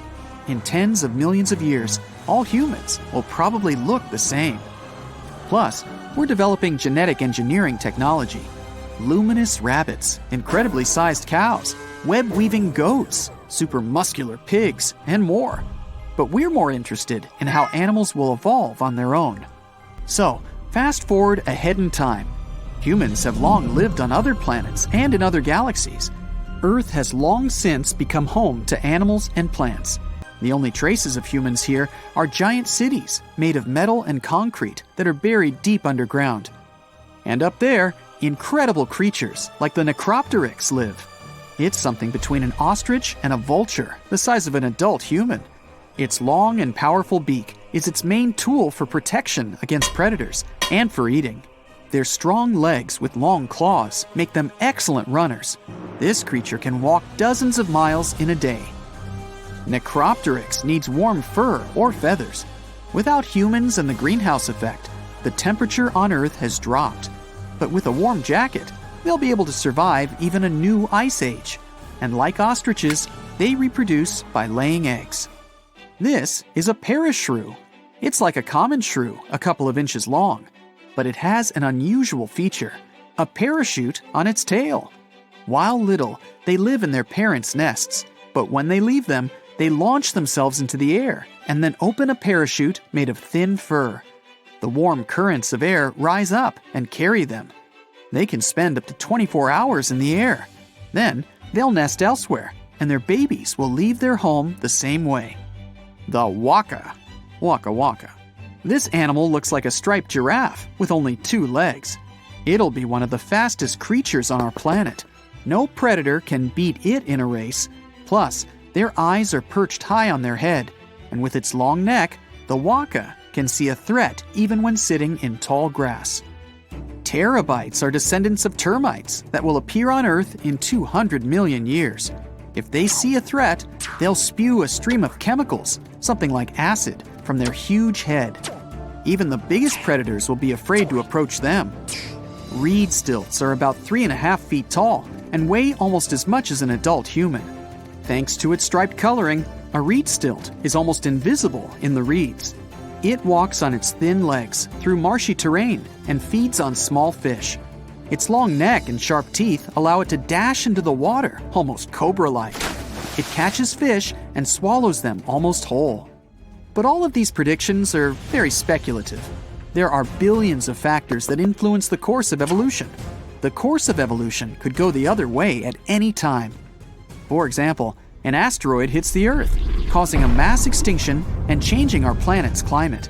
In tens of millions of years, all humans will probably look the same. Plus, we're developing genetic engineering technology. Luminous rabbits, incredibly sized cows, web-weaving goats, super muscular pigs, and more. But we're more interested in how animals will evolve on their own. So, fast forward ahead in time. Humans have long lived on other planets and in other galaxies. Earth has long since become home to animals and plants. The only traces of humans here are giant cities made of metal and concrete that are buried deep underground. And up there, incredible creatures like the Necropteryx live. It's something between an ostrich and a vulture, the size of an adult human. Its long and powerful beak is its main tool for protection against predators and for eating. Their strong legs with long claws make them excellent runners. This creature can walk dozens of miles in a day. Necropteryx needs warm fur or feathers. Without humans and the greenhouse effect, the temperature on Earth has dropped. But with a warm jacket, they'll be able to survive even a new ice age. And like ostriches, they reproduce by laying eggs. This is a parashrew. It's like a common shrew, a couple of inches long. But it has an unusual feature, a parachute on its tail. While little, they live in their parents' nests, but when they leave them, they launch themselves into the air and then open a parachute made of thin fur. The warm currents of air rise up and carry them. They can spend up to 24 hours in the air. Then, they'll nest elsewhere, and their babies will leave their home the same way. The waka. Waka waka. This animal looks like a striped giraffe with only 2 legs. It'll be one of the fastest creatures on our planet. No predator can beat it in a race. Plus, their eyes are perched high on their head, and with its long neck, the waka can see a threat even when sitting in tall grass. Terabytes are descendants of termites that will appear on Earth in 200 million years. If they see a threat, they'll spew a stream of chemicals, something like acid, from their huge head. Even the biggest predators will be afraid to approach them. Reed stilts are about 3.5 feet tall and weigh almost as much as an adult human. Thanks to its striped coloring, a reed stilt is almost invisible in the reeds. It walks on its thin legs through marshy terrain and feeds on small fish. Its long neck and sharp teeth allow it to dash into the water, almost cobra-like. It catches fish and swallows them almost whole. But all of these predictions are very speculative. There are billions of factors that influence the course of evolution. The course of evolution could go the other way at any time. For example, an asteroid hits the Earth, causing a mass extinction and changing our planet's climate.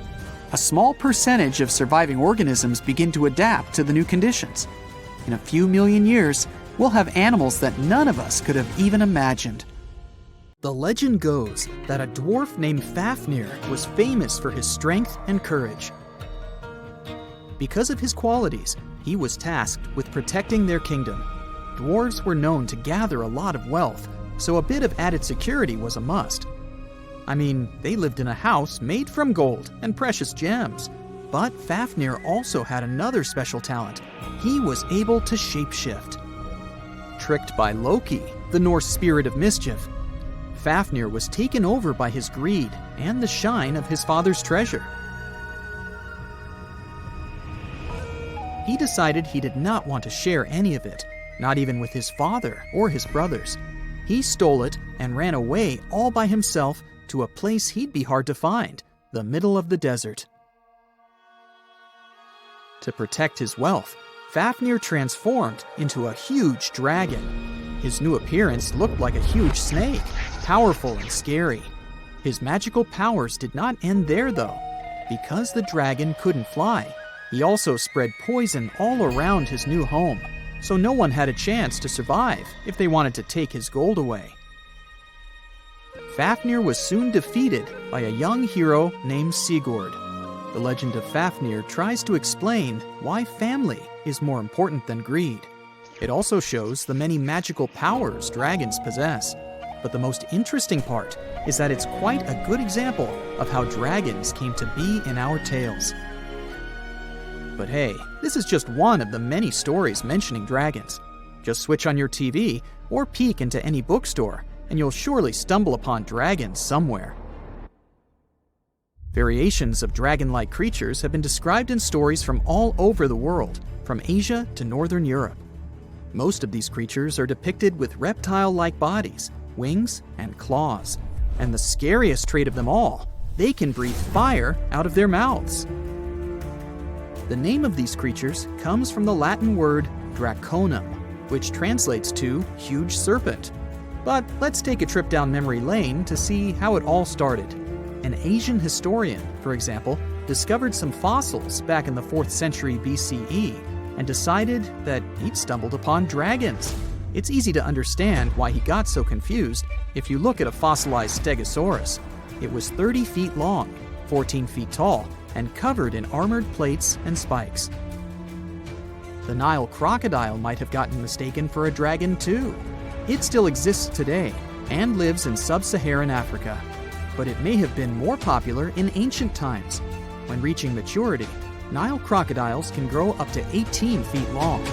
A small percentage of surviving organisms begin to adapt to the new conditions. In a few million years, we'll have animals that none of us could have even imagined. The legend goes that a dwarf named Fafnir was famous for his strength and courage. Because of his qualities, he was tasked with protecting their kingdom. Dwarves were known to gather a lot of wealth, so a bit of added security was a must. I mean, they lived in a house made from gold and precious gems. But Fafnir also had another special talent. He was able to shapeshift. Tricked by Loki, the Norse spirit of mischief, Fafnir was taken over by his greed and the shine of his father's treasure. He decided he did not want to share any of it, not even with his father or his brothers. He stole it and ran away all by himself to a place he'd be hard to find, the middle of the desert. To protect his wealth, Fafnir transformed into a huge dragon. His new appearance looked like a huge snake, powerful and scary. His magical powers did not end there, though. Because the dragon couldn't fly, he also spread poison all around his new home, so no one had a chance to survive if they wanted to take his gold away. Fafnir was soon defeated by a young hero named Sigurd. The legend of Fafnir tries to explain why family is more important than greed. It also shows the many magical powers dragons possess. But the most interesting part is that it's quite a good example of how dragons came to be in our tales. But hey, this is just one of the many stories mentioning dragons. Just switch on your TV or peek into any bookstore, and you'll surely stumble upon dragons somewhere. Variations of dragon-like creatures have been described in stories from all over the world, from Asia to Northern Europe. Most of these creatures are depicted with reptile-like bodies, wings, and claws. And the scariest trait of them all, they can breathe fire out of their mouths. The name of these creatures comes from the Latin word draconum, which translates to huge serpent. But let's take a trip down memory lane to see how it all started. An Asian historian, for example, discovered some fossils back in the 4th century BCE and decided that he'd stumbled upon dragons. It's easy to understand why he got so confused if you look at a fossilized Stegosaurus. It was 30 feet long, 14 feet tall, and covered in armored plates and spikes. The Nile crocodile might have gotten mistaken for a dragon too. It still exists today and lives in sub-Saharan Africa. But it may have been more popular in ancient times. When reaching maturity, Nile crocodiles can grow up to 18 feet long.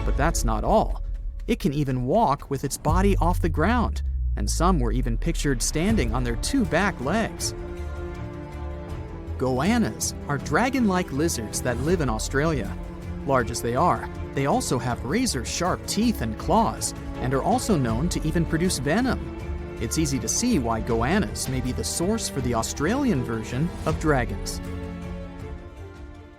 But that's not all. It can even walk with its body off the ground, and some were even pictured standing on their 2 back legs. Goannas are dragon-like lizards that live in Australia. Large as they are, they also have razor-sharp teeth and claws, and are also known to even produce venom. It's easy to see why goannas may be the source for the Australian version of dragons.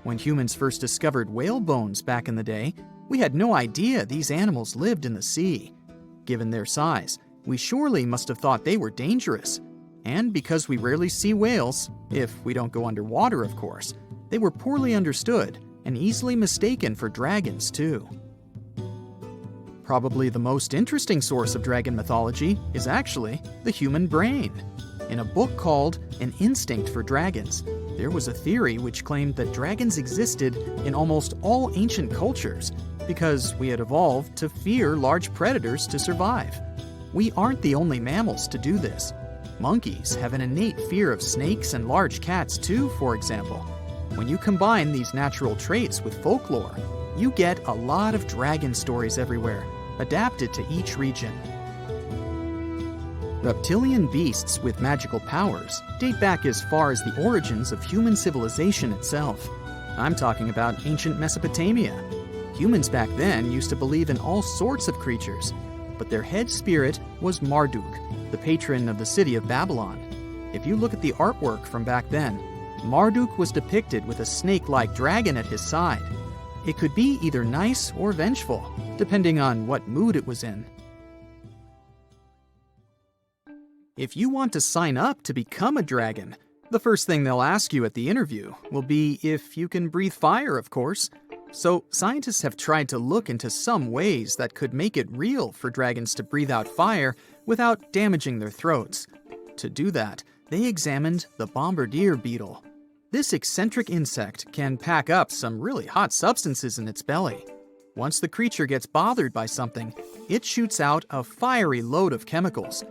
When humans first discovered whale bones back in the day, we had no idea these animals lived in the sea. Given their size, we surely must have thought they were dangerous. And because we rarely see whales, if we don't go underwater of course, they were poorly understood and easily mistaken for dragons too. Probably the most interesting source of dragon mythology is actually the human brain. In a book called An Instinct for Dragons, there was a theory which claimed that dragons existed in almost all ancient cultures because we had evolved to fear large predators to survive. We aren't the only mammals to do this. Monkeys have an innate fear of snakes and large cats too, for example. When you combine these natural traits with folklore, you get a lot of dragon stories everywhere, adapted to each region. Reptilian beasts with magical powers date back as far as the origins of human civilization itself. I'm talking about ancient Mesopotamia. Humans back then used to believe in all sorts of creatures, but their head spirit was Marduk, the patron of the city of Babylon. If you look at the artwork from back then, Marduk was depicted with a snake-like dragon at his side. It could be either nice or vengeful, depending on what mood it was in. If you want to sign up to become a dragon, the first thing they'll ask you at the interview will be if you can breathe fire, of course. so scientists have tried to look into some ways that could make it real for dragons to breathe out fire without damaging their throats. To do that, they examined the bombardier beetle. This eccentric insect can pack up some really hot substances in its belly. Once the creature gets bothered by something, it shoots out a fiery load of chemicals.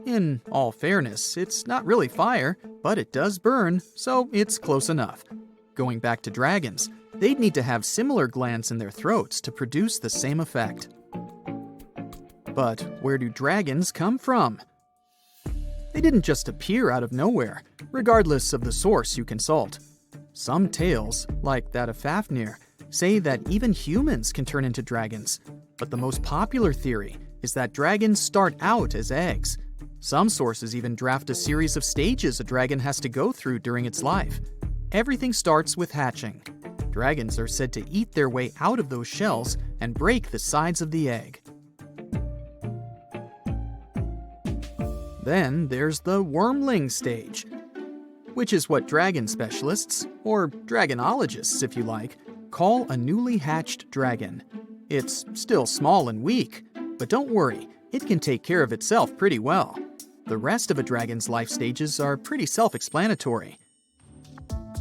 In all fairness, it's not really fire, but it does burn, so it's close enough. Going back to dragons, they'd need to have similar glands in their throats to produce the same effect. But where do dragons come from? They didn't just appear out of nowhere, regardless of the source you consult. Some tales, like that of Fafnir, say that even humans can turn into dragons, but the most popular theory is that dragons start out as eggs. Some sources even draft a series of stages a dragon has to go through during its life. Everything starts with hatching. Dragons are said to eat their way out of those shells and break the sides of the egg. Then there's the wormling stage, which is what dragon specialists, or dragonologists if you like, call a newly hatched dragon. It's still small and weak, but don't worry, it can take care of itself pretty well. The rest of a dragon's life stages are pretty self-explanatory.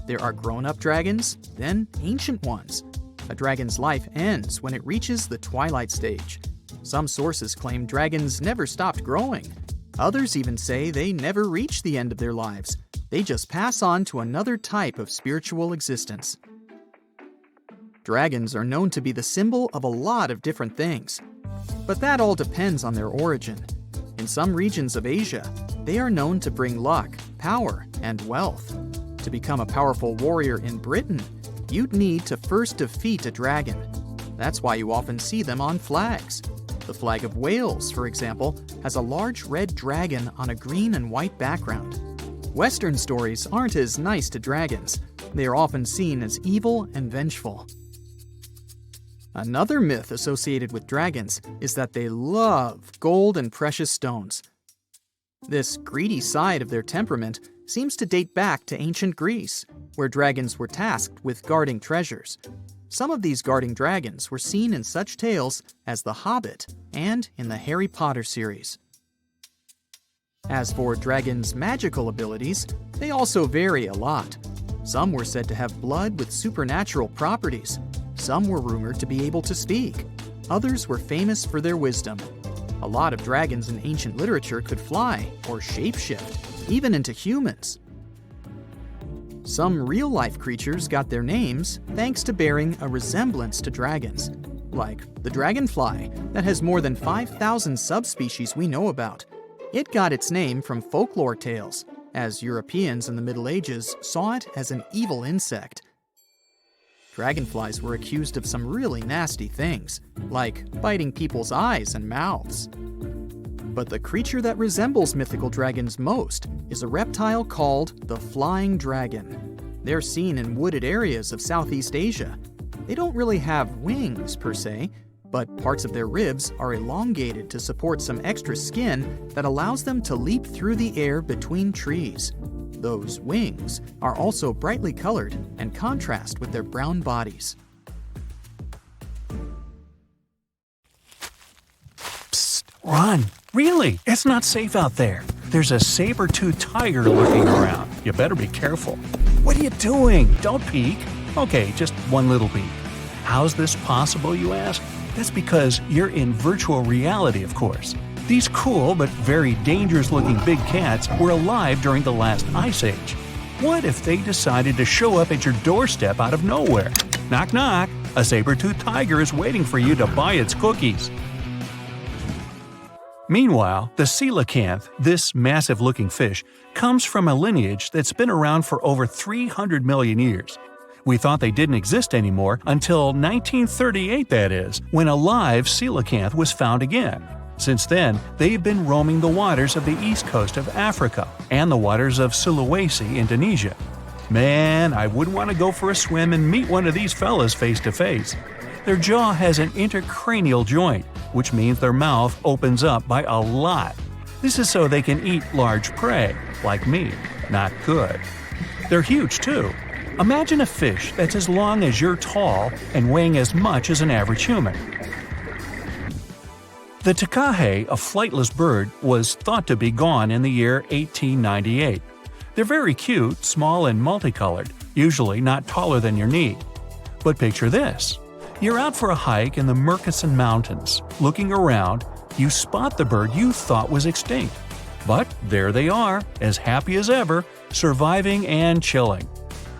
There are grown-up dragons, then ancient ones. A dragon's life ends when it reaches the twilight stage. Some sources claim dragons never stopped growing. Others even say they never reach the end of their lives. They just pass on to another type of spiritual existence. Dragons are known to be the symbol of a lot of different things, but that all depends on their origin. In some regions of Asia, they are known to bring luck, power, and wealth. To become a powerful warrior in Britain, you'd need to first defeat a dragon. That's why you often see them on flags. The flag of Wales, for example, has a large red dragon on a green and white background. Western stories aren't as nice to dragons. They are often seen as evil and vengeful. Another myth associated with dragons is that they love gold and precious stones. This greedy side of their temperament seems to date back to ancient Greece, where dragons were tasked with guarding treasures. Some of these guarding dragons were seen in such tales as The Hobbit and in the Harry Potter series. As for dragons' magical abilities, they also vary a lot. Some were said to have blood with supernatural properties. Some were rumored to be able to speak. Others were famous for their wisdom. A lot of dragons in ancient literature could fly or shapeshift, even into humans. Some real-life creatures got their names thanks to bearing a resemblance to dragons, like the dragonfly that has more than 5,000 subspecies we know about. It got its name from folklore tales, as Europeans in the Middle Ages saw it as an evil insect. Dragonflies were accused of some really nasty things, like biting people's eyes and mouths. But the creature that resembles mythical dragons most is a reptile called the flying dragon. They're seen in wooded areas of Southeast Asia. They don't really have wings per se, but parts of their ribs are elongated to support some extra skin that allows them to leap through the air between trees. Those wings are also brightly colored and contrast with their brown bodies. Psst, run! Really, it's not safe out there. There's a saber-toothed tiger lurking around. You better be careful. What are you doing? Don't peek. Okay, just one little peek. How's this possible, you ask? That's because you're in virtual reality, of course. These cool but very dangerous-looking big cats were alive during the last ice age. What if they decided to show up at your doorstep out of nowhere? Knock knock, a saber-toothed tiger is waiting for you to buy its cookies. Meanwhile, the coelacanth, this massive-looking fish, comes from a lineage that's been around for over 300 million years. We thought they didn't exist anymore until 1938, that is, when a live coelacanth was found again. Since then, they've been roaming the waters of the east coast of Africa and the waters of Sulawesi, Indonesia. Man, I wouldn't want to go for a swim and meet one of these fellas face to face. Their jaw has an intercranial joint, which means their mouth opens up by a lot. This is so they can eat large prey, like me. Not good. They're huge too. Imagine a fish that's as long as you're tall and weighing as much as an average human. The takahe, a flightless bird, was thought to be gone in the year 1898. They're very cute, small and multicolored, usually not taller than your knee. But picture this. You're out for a hike in the Murchison Mountains. Looking around, you spot the bird you thought was extinct. But there they are, as happy as ever, surviving and chilling.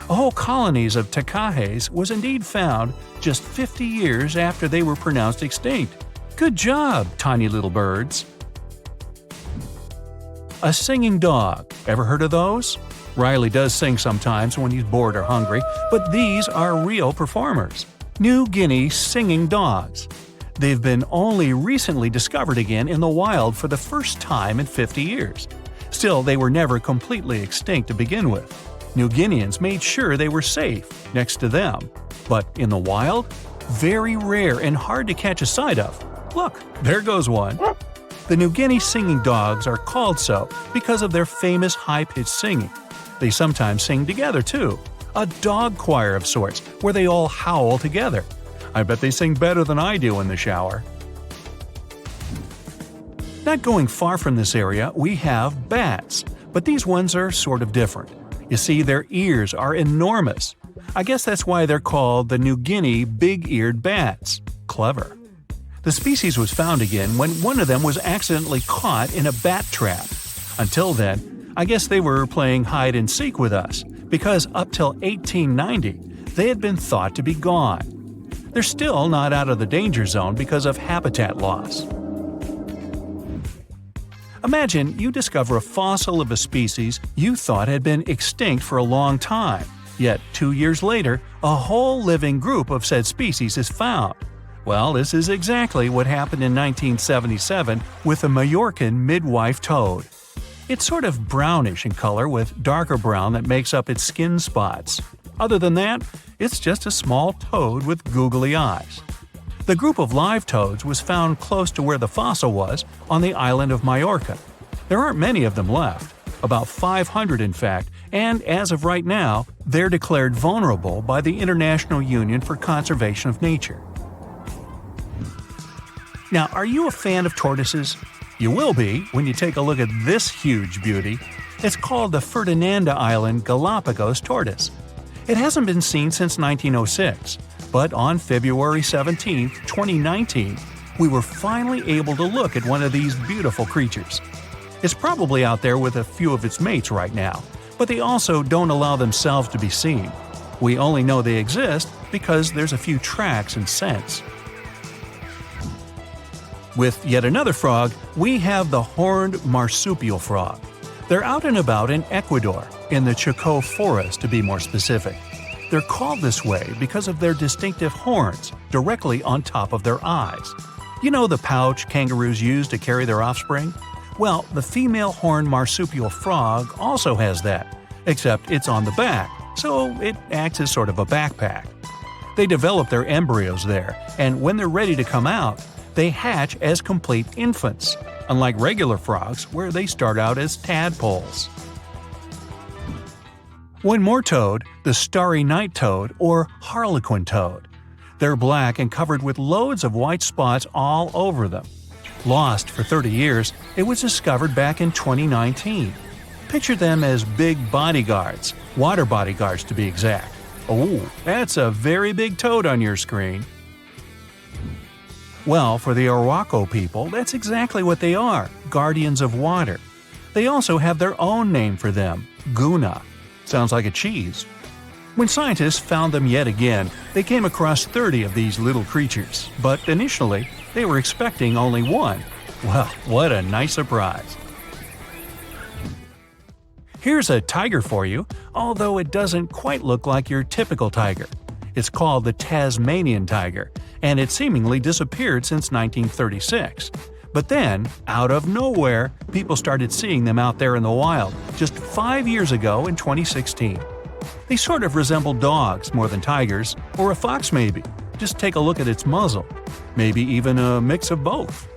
Whole colonies of takahes was indeed found just 50 years after they were pronounced extinct. Good job, tiny little birds. A singing dog. Ever heard of those? Riley does sing sometimes when he's bored or hungry, but these are real performers. New Guinea singing dogs. They've been only recently discovered again in the wild for the first time in 50 years. Still, they were never completely extinct to begin with. New Guineans made sure they were safe next to them. But in the wild? Very rare and hard to catch a sight of. Look, there goes one. The New Guinea singing dogs are called so because of their famous high-pitched singing. They sometimes sing together too, a dog choir of sorts where they all howl together. I bet they sing better than I do in the shower. Not going far from this area, we have bats, but these ones are sort of different. You see, their ears are enormous. I guess that's why they're called the New Guinea big-eared bats. Clever. The species was found again when one of them was accidentally caught in a bat trap. Until then, I guess they were playing hide-and-seek with us, because up till 1890, they had been thought to be gone. They're still not out of the danger zone because of habitat loss. Imagine you discover a fossil of a species you thought had been extinct for a long time, yet 2 years later, a whole living group of said species is found. Well, this is exactly what happened in 1977 with the Majorcan midwife toad. It's sort of brownish in color with darker brown that makes up its skin spots. Other than that, it's just a small toad with googly eyes. The group of live toads was found close to where the fossil was, on the island of Majorca. There aren't many of them left, about 500 in fact, and as of right now, they're declared vulnerable by the International Union for Conservation of Nature. Now, are you a fan of tortoises? You will be when you take a look at this huge beauty. It's called the Ferdinanda Island Galapagos tortoise. It hasn't been seen since 1906, but on February 17, 2019, we were finally able to look at one of these beautiful creatures. It's probably out there with a few of its mates right now, but they also don't allow themselves to be seen. We only know they exist because there's a few tracks and scents. With yet another frog, we have the horned marsupial frog. They're out and about in Ecuador, in the Chocó forest to be more specific. They're called this way because of their distinctive horns directly on top of their eyes. You know the pouch kangaroos use to carry their offspring? Well, the female horned marsupial frog also has that, except it's on the back, so it acts as sort of a backpack. They develop their embryos there, and when they're ready to come out, they hatch as complete infants, unlike regular frogs where they start out as tadpoles. One more toad, the starry night toad or harlequin toad. They're black and covered with loads of white spots all over them. Lost for 30 years, it was discovered back in 2019. Picture them as big bodyguards, water bodyguards to be exact. Oh, that's a very big toad on your screen. Well, for the Arhuaco people, that's exactly what they are, guardians of water. They also have their own name for them, Guna. Sounds like a cheese. When scientists found them yet again, they came across 30 of these little creatures, but initially, they were expecting only one. Well, what a nice surprise. Here's a tiger for you, although it doesn't quite look like your typical tiger. It's called the Tasmanian tiger, and it seemingly disappeared since 1936. But then, out of nowhere, people started seeing them out there in the wild just 5 years ago in 2016. They sort of resemble dogs more than tigers, or a fox maybe. Just take a look at its muzzle. Maybe even a mix of both.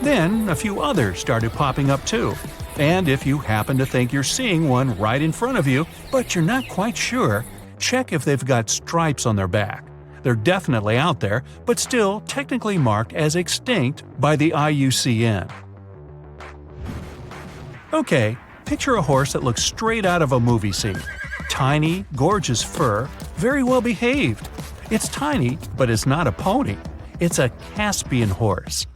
Then, a few others started popping up too. And if you happen to think you're seeing one right in front of you, but you're not quite sure, check if they've got stripes on their back. They're definitely out there, but still technically marked as extinct by the IUCN. Okay, picture a horse that looks straight out of a movie scene. Tiny, gorgeous fur, very well behaved. It's tiny, but it's not a pony. It's a Caspian horse.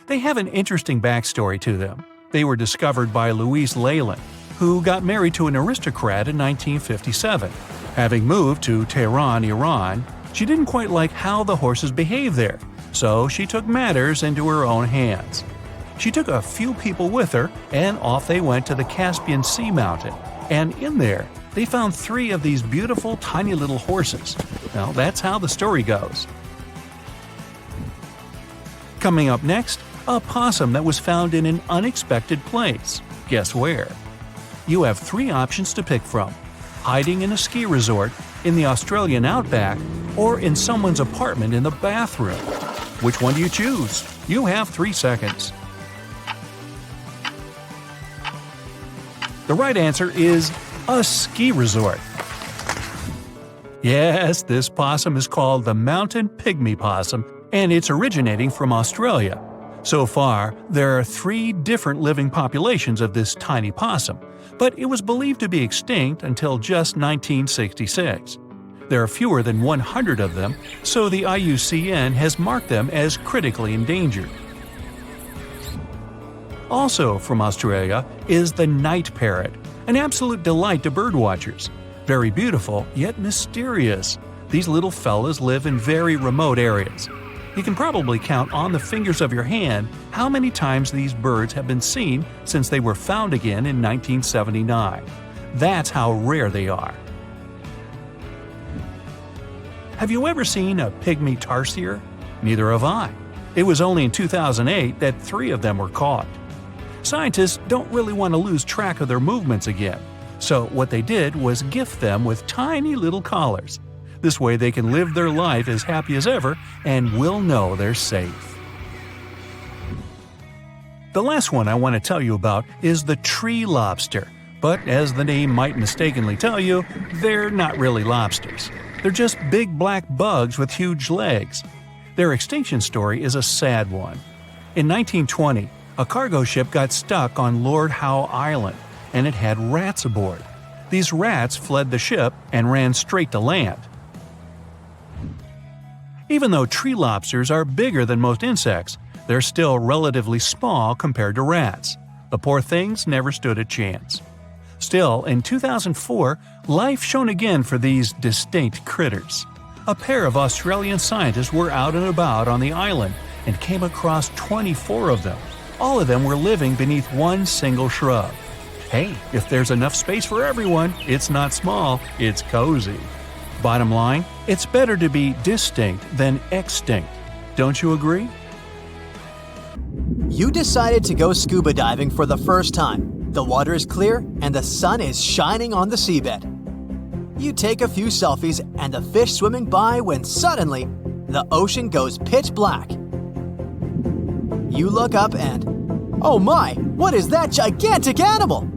They have an interesting backstory to them. They were discovered by Louise Leyland, who got married to an aristocrat in 1957. Having moved to Tehran, Iran, she didn't quite like how the horses behaved there, so she took matters into her own hands. She took a few people with her, and off they went to the Caspian Sea mountain. And in there, they found 3 of these beautiful tiny little horses. Now, that's how the story goes. Coming up next, a possum that was found in an unexpected place. Guess where? You have 3 options to pick from: hiding in a ski resort, in the Australian outback, or in someone's apartment in the bathroom. Which one do you choose? You have 3 seconds. The right answer is a ski resort. Yes, this possum is called the mountain pygmy possum, and it's originating from Australia. So far, there are 3 different living populations of this tiny possum, but it was believed to be extinct until just 1966. There are fewer than 100 of them, so the IUCN has marked them as critically endangered. Also from Australia is the night parrot, an absolute delight to birdwatchers. Very beautiful, yet mysterious. These little fellas live in very remote areas. You can probably count on the fingers of your hand how many times these birds have been seen since they were found again in 1979. That's how rare they are. Have you ever seen a pygmy tarsier? Neither have I. It was only in 2008 that 3 of them were caught. Scientists don't really want to lose track of their movements again, so what they did was gift them with tiny little collars. This way they can live their life as happy as ever and will know they're safe. The last one I want to tell you about is the tree lobster, but as the name might mistakenly tell you, they're not really lobsters. They're just big black bugs with huge legs. Their extinction story is a sad one. In 1920, a cargo ship got stuck on Lord Howe Island, and it had rats aboard. These rats fled the ship and ran straight to land. Even though tree lobsters are bigger than most insects, they're still relatively small compared to rats. The poor things never stood a chance. Still, in 2004, life shone again for these distinct critters. A pair of Australian scientists were out and about on the island and came across 24 of them. All of them were living beneath one single shrub. Hey, if there's enough space for everyone, it's not small, it's cozy. Bottom line, it's better to be distinct than extinct. Don't you agree? You decided to go scuba diving for the first time. The water is clear and the sun is shining on the seabed. You take a few selfies and the fish swimming by when suddenly, the ocean goes pitch black. You look up and, oh my, what is that gigantic animal?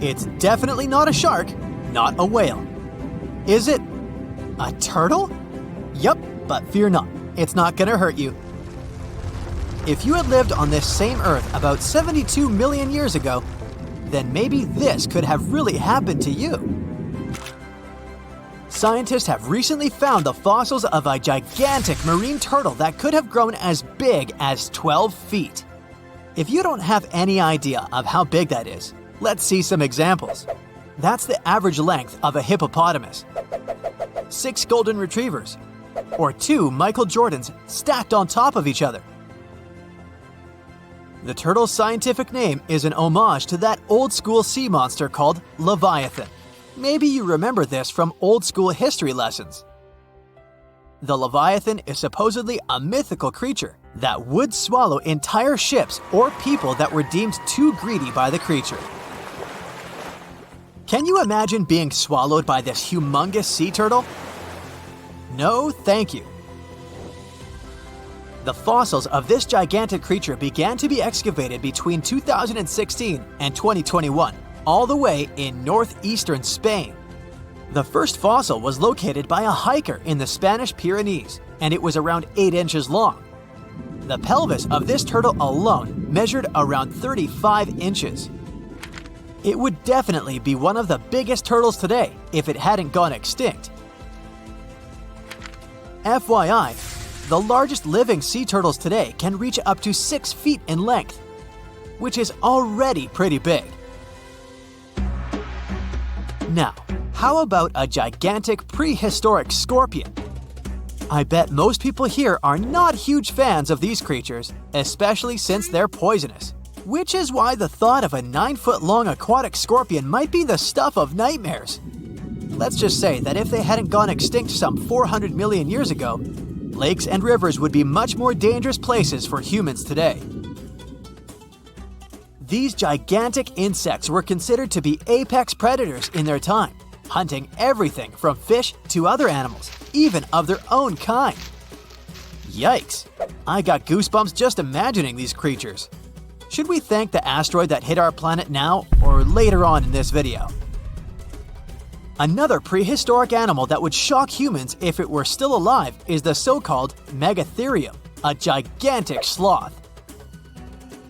It's definitely not a shark, not a whale. Is it a turtle? Yup, but fear not, it's not gonna hurt you. If you had lived on this same Earth about 72 million years ago, then maybe this could have really happened to you. Scientists have recently found the fossils of a gigantic marine turtle that could have grown as big as 12 feet. If you don't have any idea of how big that is, let's see some examples. That's the average length of a hippopotamus, 6 golden retrievers, or 2 Michael Jordans stacked on top of each other. The turtle's scientific name is an homage to that old-school sea monster called Leviathan. Maybe you remember this from old-school history lessons. The Leviathan is supposedly a mythical creature that would swallow entire ships or people that were deemed too greedy by the creature. Can you imagine being swallowed by this humongous sea turtle? No, thank you. The fossils of this gigantic creature began to be excavated between 2016 and 2021, all the way in northeastern Spain. The first fossil was located by a hiker in the Spanish Pyrenees, and it was around 8 inches long. The pelvis of this turtle alone measured around 35 inches. It would definitely be one of the biggest turtles today if it hadn't gone extinct. FYI, the largest living sea turtles today can reach up to 6 feet in length, which is already pretty big. Now, how about a gigantic prehistoric scorpion? I bet most people here are not huge fans of these creatures, especially since they're poisonous, which is why the thought of a 9-foot-long aquatic scorpion might be the stuff of nightmares. Let's just say that if they hadn't gone extinct some 400 million years ago, lakes and rivers would be much more dangerous places for humans today. These gigantic insects were considered to be apex predators in their time, hunting everything from fish to other animals, even of their own kind. Yikes! I got goosebumps just imagining these creatures. Should we thank the asteroid that hit our planet now or later on in this video? Another prehistoric animal that would shock humans if it were still alive is the so-called Megatherium, a gigantic sloth.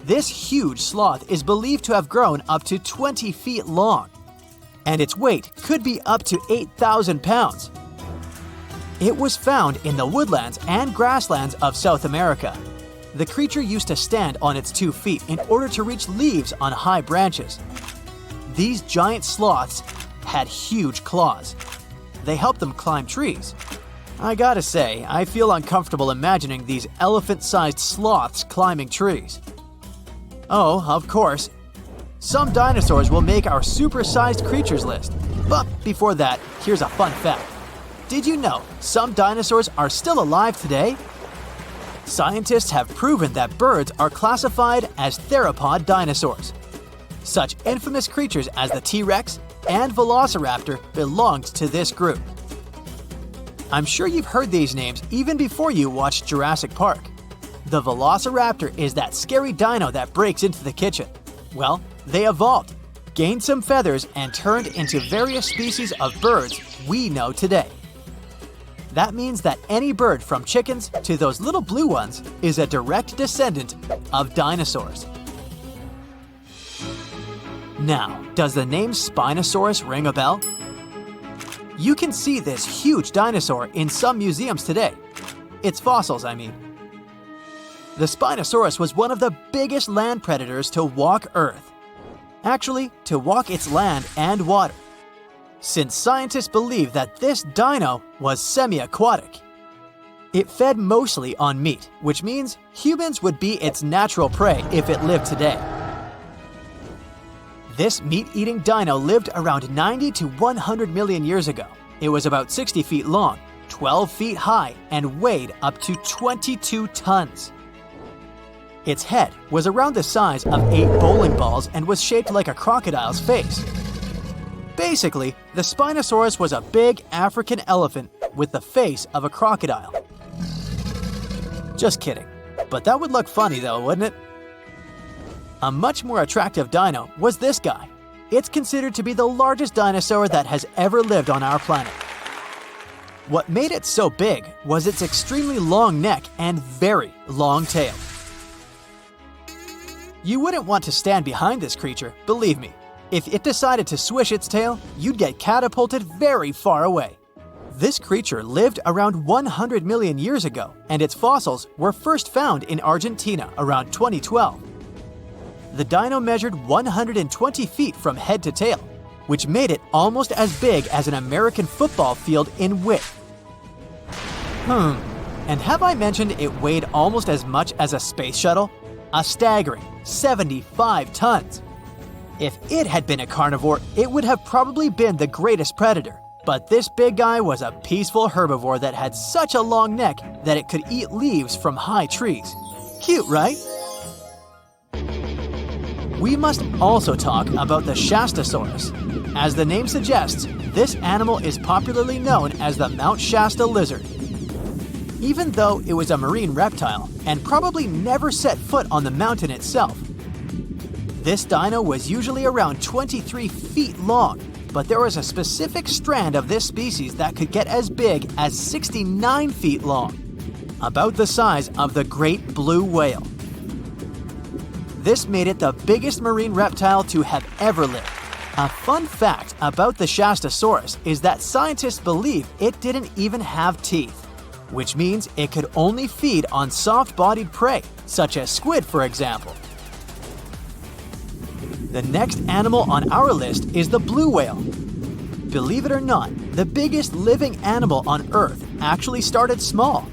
This huge sloth is believed to have grown up to 20 feet long, and its weight could be up to 8,000 pounds. It was found in the woodlands and grasslands of South America. The creature used to stand on its 2 feet in order to reach leaves on high branches. These giant sloths had huge claws. They helped them climb trees. I gotta say, I feel uncomfortable imagining these elephant-sized sloths climbing trees. Oh, of course, some dinosaurs will make our super-sized creatures list. But before that, here's a fun fact. Did you know some dinosaurs are still alive today? Scientists have proven that birds are classified as theropod dinosaurs. Such infamous creatures as the T-Rex and Velociraptor belonged to this group. I'm sure you've heard these names even before you watched Jurassic Park. The Velociraptor is that scary dino that breaks into the kitchen. Well, they evolved, gained some feathers, and turned into various species of birds we know today. That means that any bird from chickens to those little blue ones is a direct descendant of dinosaurs. Now, does the name Spinosaurus ring a bell? You can see this huge dinosaur in some museums today. Its fossils, I mean. The Spinosaurus was one of the biggest land predators to walk Earth. Actually, to walk its land and water, since scientists believe that this dino was semi-aquatic. It fed mostly on meat, which means humans would be its natural prey if it lived today. This meat-eating dino lived around 90 to 100 million years ago. It was about 60 feet long, 12 feet high, and weighed up to 22 tons. Its head was around the size of 8 bowling balls and was shaped like a crocodile's face. Basically, the Spinosaurus was a big African elephant with the face of a crocodile. Just kidding. But that would look funny though, wouldn't it? A much more attractive dino was this guy. It's considered to be the largest dinosaur that has ever lived on our planet. What made it so big was its extremely long neck and very long tail. You wouldn't want to stand behind this creature, believe me. If it decided to swish its tail, you'd get catapulted very far away. This creature lived around 100 million years ago, and its fossils were first found in Argentina around 2012. The dino measured 120 feet from head to tail, which made it almost as big as an American football field in width. And have I mentioned it weighed almost as much as a space shuttle? A staggering 75 tons. If it had been a carnivore, it would have probably been the greatest predator. But this big guy was a peaceful herbivore that had such a long neck that it could eat leaves from high trees. Cute, right? We must also talk about the Shastasaurus. As the name suggests, this animal is popularly known as the Mount Shasta lizard. Even though it was a marine reptile and probably never set foot on the mountain itself, This dino was usually around 23 feet long, but there was a specific strand of this species that could get as big as 69 feet long, about the size of the great blue whale. This made it the biggest marine reptile to have ever lived. A fun fact about the Shastasaurus is that scientists believe it didn't even have teeth, which means it could only feed on soft-bodied prey, such as squid, for example. The next animal on our list is the blue whale. Believe it or not, the biggest living animal on Earth actually started small.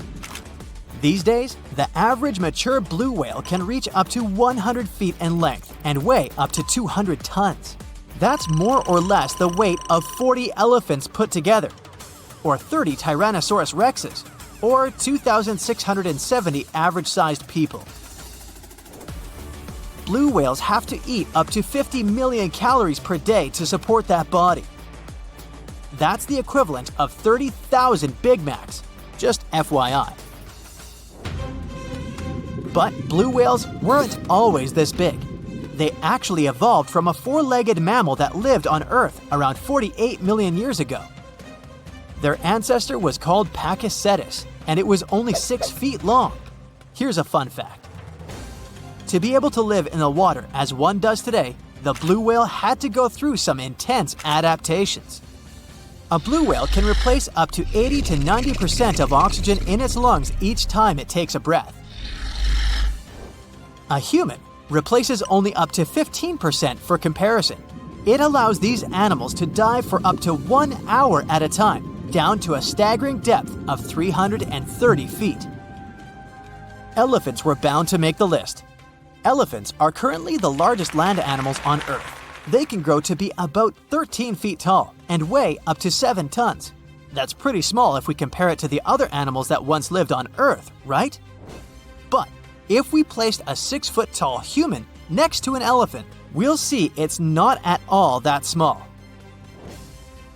These days, the average mature blue whale can reach up to 100 feet in length and weigh up to 200 tons. That's more or less the weight of 40 elephants put together, or 30 Tyrannosaurus rexes, or 2,670 average-sized people. Blue whales have to eat up to 50 million calories per day to support that body. That's the equivalent of 30,000 Big Macs, just FYI. But blue whales weren't always this big. They actually evolved from a four-legged mammal that lived on Earth around 48 million years ago. Their ancestor was called Pakicetus, and it was only 6 feet long. Here's a fun fact. To be able to live in the water as one does today, the blue whale had to go through some intense adaptations. A blue whale can replace up to 80 to 90% of oxygen in its lungs each time it takes a breath. A human replaces only up to 15% for comparison. It allows these animals to dive for up to 1 hour at a time, down to a staggering depth of 330 feet. Elephants were bound to make the list. Elephants are currently the largest land animals on Earth. They can grow to be about 13 feet tall and weigh up to 7 tons. That's pretty small if we compare it to the other animals that once lived on Earth, right? But if we placed a 6-foot-tall human next to an elephant, we'll see it's not at all that small.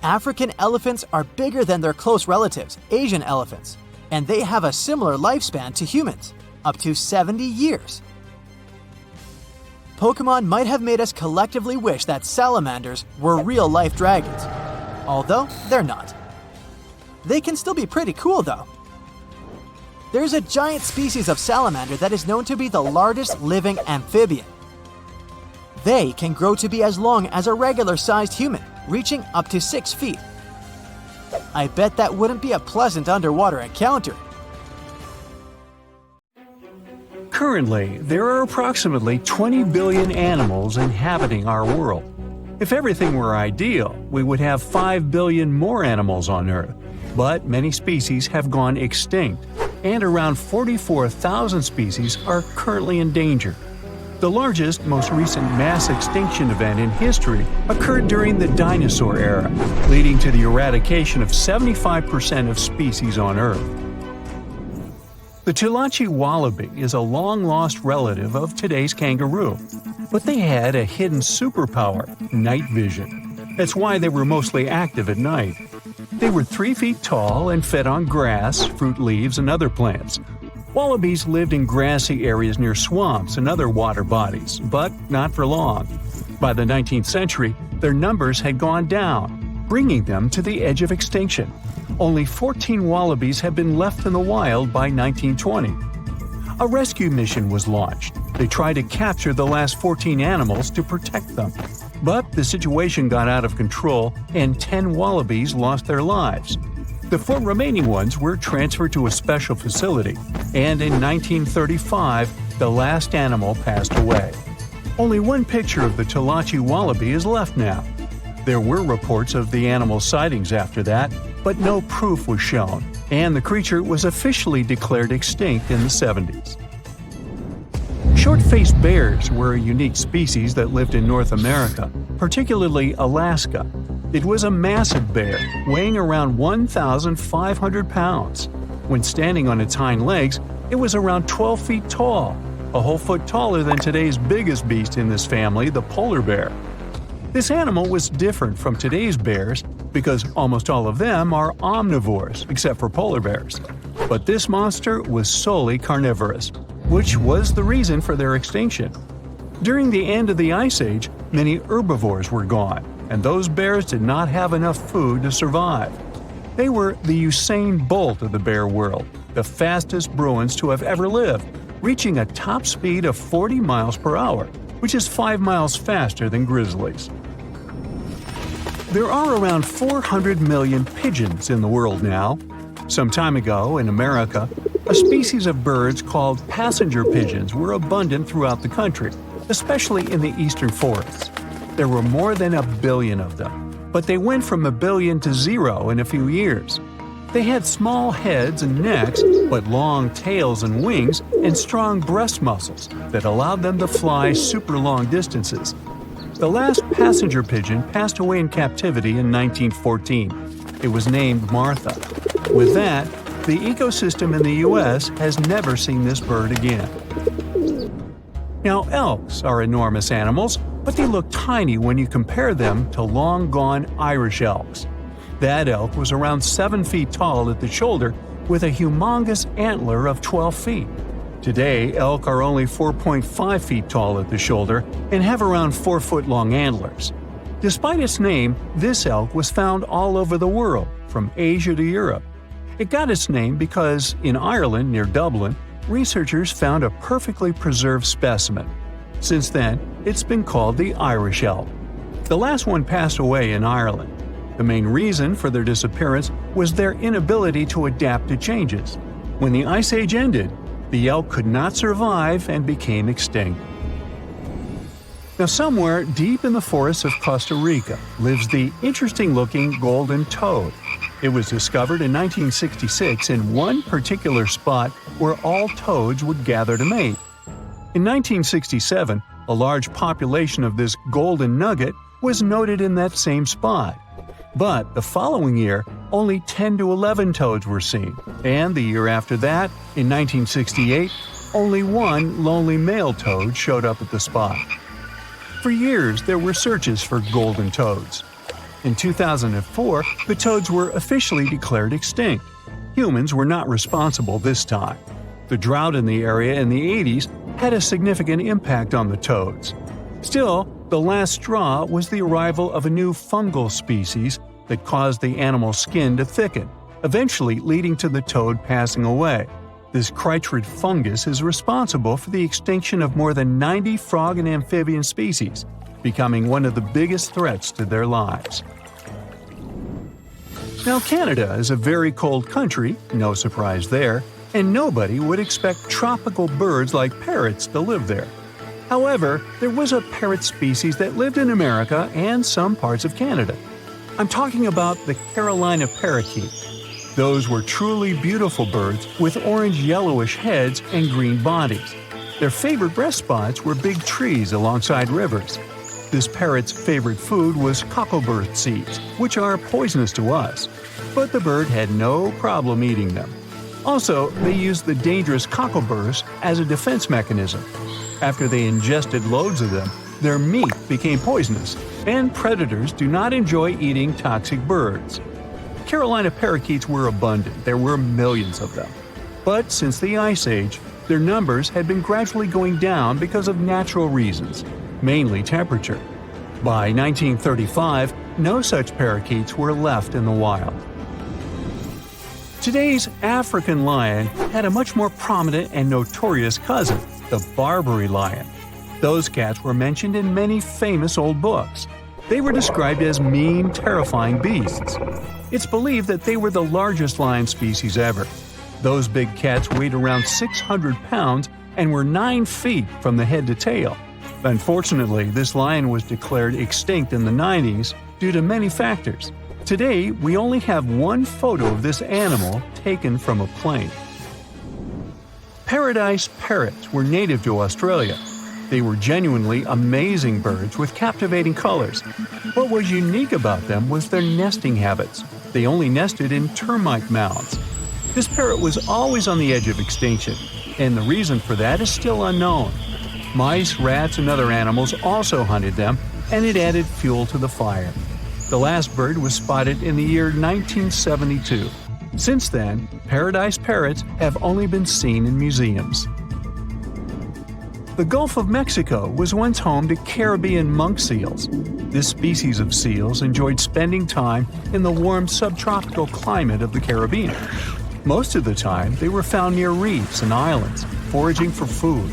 African elephants are bigger than their close relatives, Asian elephants, and they have a similar lifespan to humans, up to 70 years. Pokemon might have made us collectively wish that salamanders were real-life dragons, although they're not. They can still be pretty cool, though. There's a giant species of salamander that is known to be the largest living amphibian. They can grow to be as long as a regular-sized human, reaching up to 6 feet. I bet that wouldn't be a pleasant underwater encounter. Currently, there are approximately 20 billion animals inhabiting our world. If everything were ideal, we would have 5 billion more animals on Earth. But many species have gone extinct, and around 44,000 species are currently in danger. The largest, most recent mass extinction event in history occurred during the dinosaur era, leading to the eradication of 75% of species on Earth. The Tulachi wallaby is a long-lost relative of today's kangaroo, but they had a hidden superpower, night vision. That's why they were mostly active at night. They were 3 feet tall and fed on grass, fruit leaves, and other plants. Wallabies lived in grassy areas near swamps and other water bodies, but not for long. By the 19th century, their numbers had gone down, bringing them to the edge of extinction. Only 14 wallabies had been left in the wild by 1920. A rescue mission was launched. They tried to capture the last 14 animals to protect them. But the situation got out of control and 10 wallabies lost their lives. The 4 remaining ones were transferred to a special facility, and in 1935, the last animal passed away. Only one picture of the Tulachi wallaby is left now. There were reports of the animal's sightings after that, but no proof was shown, and the creature was officially declared extinct in the 70s. Short-faced bears were a unique species that lived in North America, particularly Alaska. It was a massive bear, weighing around 1,500 pounds. When standing on its hind legs, it was around 12 feet tall, a whole foot taller than today's biggest beast in this family, the polar bear. This animal was different from today's bears because almost all of them are omnivores, except for polar bears. But this monster was solely carnivorous, which was the reason for their extinction. During the end of the Ice Age, many herbivores were gone, and those bears did not have enough food to survive. They were the Usain Bolt of the bear world, the fastest Bruins to have ever lived, reaching a top speed of 40 miles per hour, which is 5 miles faster than grizzlies. There are around 400 million pigeons in the world now. Some time ago, in America, a species of birds called passenger pigeons were abundant throughout the country, especially in the eastern forests. There were more than 1 billion of them, but they went from 1 billion to 0 in a few years. They had small heads and necks, but long tails and wings and strong breast muscles that allowed them to fly super long distances. The last passenger pigeon passed away in captivity in 1914. It was named Martha. With that, the ecosystem in the U.S. has never seen this bird again. Now, elks are enormous animals, but they look tiny when you compare them to long-gone Irish elks. That elk was around 7 feet tall at the shoulder with a humongous antler of 12 feet. Today, elk are only 4.5 feet tall at the shoulder and have around 4-foot-long antlers. Despite its name, this elk was found all over the world, from Asia to Europe. It got its name because, in Ireland near Dublin, researchers found a perfectly preserved specimen. Since then, it's been called the Irish elk. The last one passed away in Ireland. The main reason for their disappearance was their inability to adapt to changes. When the Ice Age ended, the elk could not survive and became extinct. Now, somewhere deep in the forests of Costa Rica lives the interesting-looking golden toad. It was discovered in 1966 in one particular spot where all toads would gather to mate. In 1967, a large population of this golden nugget was noted in that same spot. But the following year, only 10 to 11 toads were seen, and the year after that, in 1968, only one lonely male toad showed up at the spot. For years, there were searches for golden toads. In 2004, the toads were officially declared extinct. Humans were not responsible this time. The drought in the area in the 80s had a significant impact on the toads. Still, the last straw was the arrival of a new fungal species that caused the animal's skin to thicken, eventually leading to the toad passing away. This chytrid fungus is responsible for the extinction of more than 90 frog and amphibian species, becoming one of the biggest threats to their lives. Now, Canada is a very cold country, no surprise there, and nobody would expect tropical birds like parrots to live there. However, there was a parrot species that lived in America and some parts of Canada. I'm talking about the Carolina parakeet. Those were truly beautiful birds with orange-yellowish heads and green bodies. Their favorite breast spots were big trees alongside rivers. This parrot's favorite food was cocklebur seeds, which are poisonous to us, but the bird had no problem eating them. Also, they used the dangerous cockleburs as a defense mechanism. After they ingested loads of them, their meat became poisonous, and predators do not enjoy eating toxic birds. Carolina parakeets were abundant, there were millions of them. But since the Ice Age, their numbers had been gradually going down because of natural reasons, mainly temperature. By 1935, no such parakeets were left in the wild. Today's African lion had a much more prominent and notorious cousin, the Barbary lion. Those cats were mentioned in many famous old books. They were described as mean, terrifying beasts. It's believed that they were the largest lion species ever. Those big cats weighed around 600 pounds and were 9 feet from the head to tail. Unfortunately, this lion was declared extinct in the 90s due to many factors. Today, we only have one photo of this animal taken from a plane. Paradise parrots were native to Australia. They were genuinely amazing birds with captivating colors. What was unique about them was their nesting habits. They only nested in termite mounds. This parrot was always on the edge of extinction, and the reason for that is still unknown. Mice, rats, and other animals also hunted them, and it added fuel to the fire. The last bird was spotted in the year 1972. Since then, paradise parrots have only been seen in museums. The Gulf of Mexico was once home to Caribbean monk seals. This species of seals enjoyed spending time in the warm subtropical climate of the Caribbean. Most of the time, they were found near reefs and islands, foraging for food.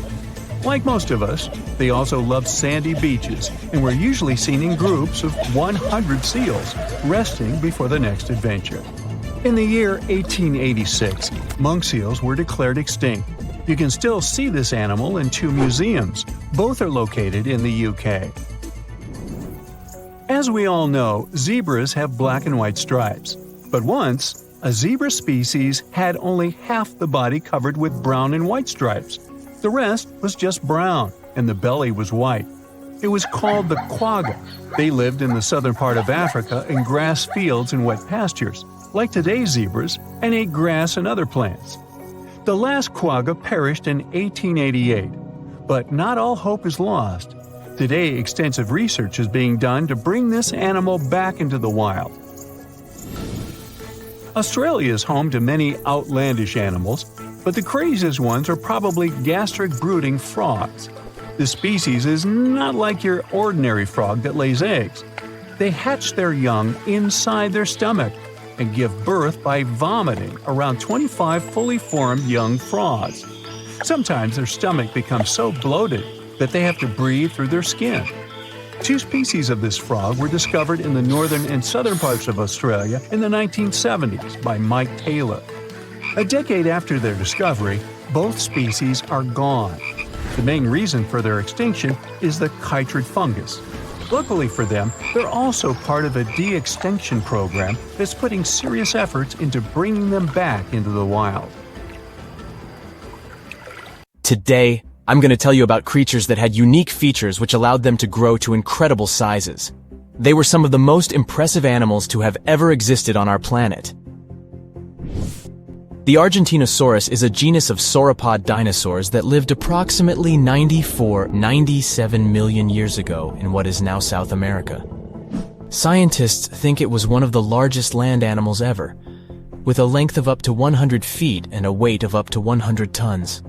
Like most of us, they also loved sandy beaches and were usually seen in groups of 100 seals, resting before the next adventure. In the year 1886, monk seals were declared extinct. You can still see this animal in 2 museums. Both are located in the UK. As we all know, zebras have black and white stripes. But once, a zebra species had only half the body covered with brown and white stripes. The rest was just brown, and the belly was white. It was called the quagga. They lived in the southern part of Africa in grass fields and wet pastures, like today's zebras, and ate grass and other plants. The last quagga perished in 1888, but not all hope is lost. Today, extensive research is being done to bring this animal back into the wild. Australia is home to many outlandish animals, but the craziest ones are probably gastric brooding frogs. This species is not like your ordinary frog that lays eggs. They hatch their young inside their stomach and give birth by vomiting around 25 fully formed young frogs. Sometimes their stomach becomes so bloated that they have to breathe through their skin. 2 species of this frog were discovered in the northern and southern parts of Australia in the 1970s by Mike Taylor. A decade after their discovery, both species are gone. The main reason for their extinction is the chytrid fungus. Luckily for them, they're also part of a de-extinction program that's putting serious efforts into bringing them back into the wild. Today, I'm going to tell you about creatures that had unique features which allowed them to grow to incredible sizes. They were some of the most impressive animals to have ever existed on our planet. The Argentinosaurus is a genus of sauropod dinosaurs that lived approximately 97 million years ago in what is now South America. Scientists think it was one of the largest land animals ever, with a length of up to 100 feet and a weight of up to 100 tons.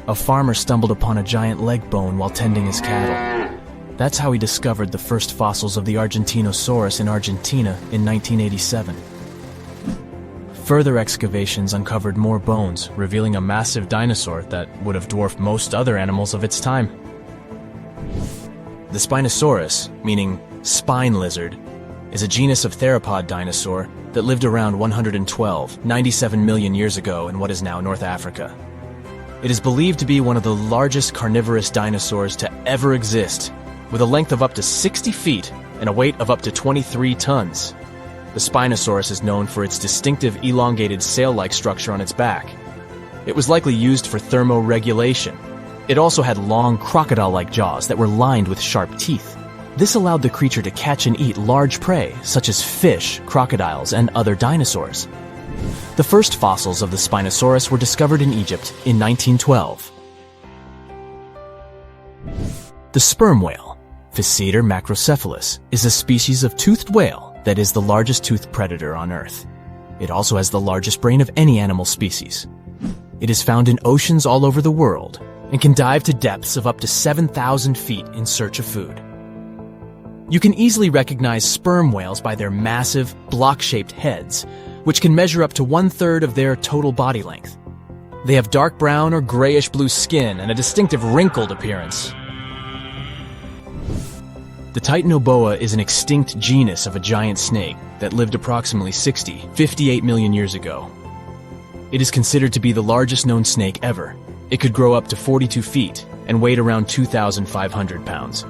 A farmer stumbled upon a giant leg bone while tending his cattle. That's how he discovered the first fossils of the Argentinosaurus in Argentina in 1987. Further excavations uncovered more bones, revealing a massive dinosaur that would have dwarfed most other animals of its time. The Spinosaurus, meaning spine lizard, is a genus of theropod dinosaur that lived around 97 million years ago in what is now North Africa. It is believed to be one of the largest carnivorous dinosaurs to ever exist, with a length of up to 60 feet and a weight of up to 23 tons. The Spinosaurus is known for its distinctive elongated sail-like structure on its back. It was likely used for thermoregulation. It also had long crocodile-like jaws that were lined with sharp teeth. This allowed the creature to catch and eat large prey, such as fish, crocodiles, and other dinosaurs. The first fossils of the Spinosaurus were discovered in Egypt in 1912. The sperm whale, Physeter macrocephalus, is a species of toothed whale that is the largest toothed predator on Earth. It also has the largest brain of any animal species. It is found in oceans all over the world and can dive to depths of up to 7,000 feet in search of food. You can easily recognize sperm whales by their massive, block-shaped heads, which can measure up to 1/3 of their total body length. They have dark brown or grayish-blue skin and a distinctive wrinkled appearance. The Titanoboa is an extinct genus of a giant snake that lived approximately 58 million years ago. It is considered to be the largest known snake ever. It could grow up to 42 feet and weighed around 2,500 pounds.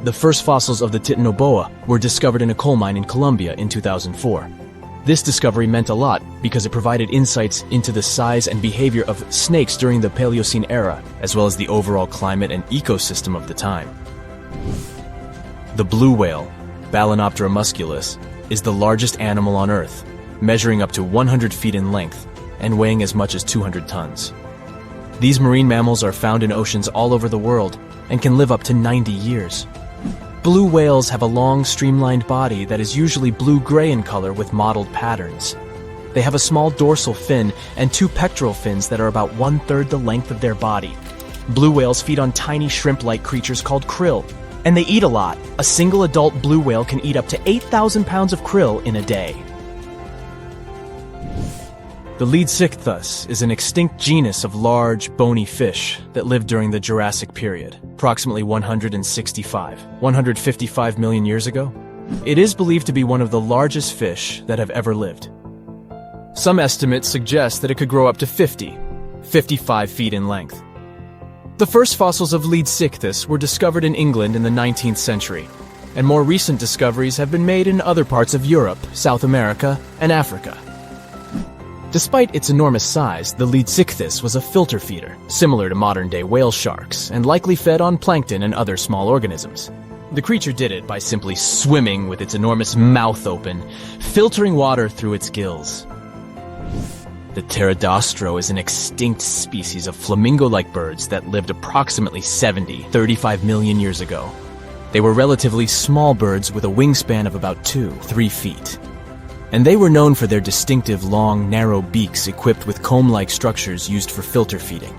The first fossils of the Titanoboa were discovered in a coal mine in Colombia in 2004. This discovery meant a lot because it provided insights into the size and behavior of snakes during the Paleocene era, as well as the overall climate and ecosystem of the time. The blue whale, Balænoptera musculus, is the largest animal on Earth, measuring up to 100 feet in length and weighing as much as 200 tons. These marine mammals are found in oceans all over the world and can live up to 90 years. Blue whales have a long, streamlined body that is usually blue-gray in color with mottled patterns. They have a small dorsal fin and 2 pectoral fins that are about 1/3 the length of their body. Blue whales feed on tiny shrimp-like creatures called krill, and they eat a lot. A single adult blue whale can eat up to 8,000 pounds of krill in a day. The Leadsichthus is an extinct genus of large, bony fish that lived during the Jurassic period, approximately 155 million years ago. It is believed to be one of the largest fish that have ever lived. Some estimates suggest that it could grow up to 55 feet in length. The first fossils of Leadsichthus were discovered in England in the 19th century, and more recent discoveries have been made in other parts of Europe, South America, and Africa. Despite its enormous size, the Leadsichthus was a filter feeder, similar to modern-day whale sharks, and likely fed on plankton and other small organisms. The creature did it by simply swimming with its enormous mouth open, filtering water through its gills. The pterodostro is an extinct species of flamingo-like birds that lived approximately 35 million years ago. They were relatively small birds with a wingspan of about 2-3 feet. And they were known for their distinctive long, narrow beaks equipped with comb-like structures used for filter feeding.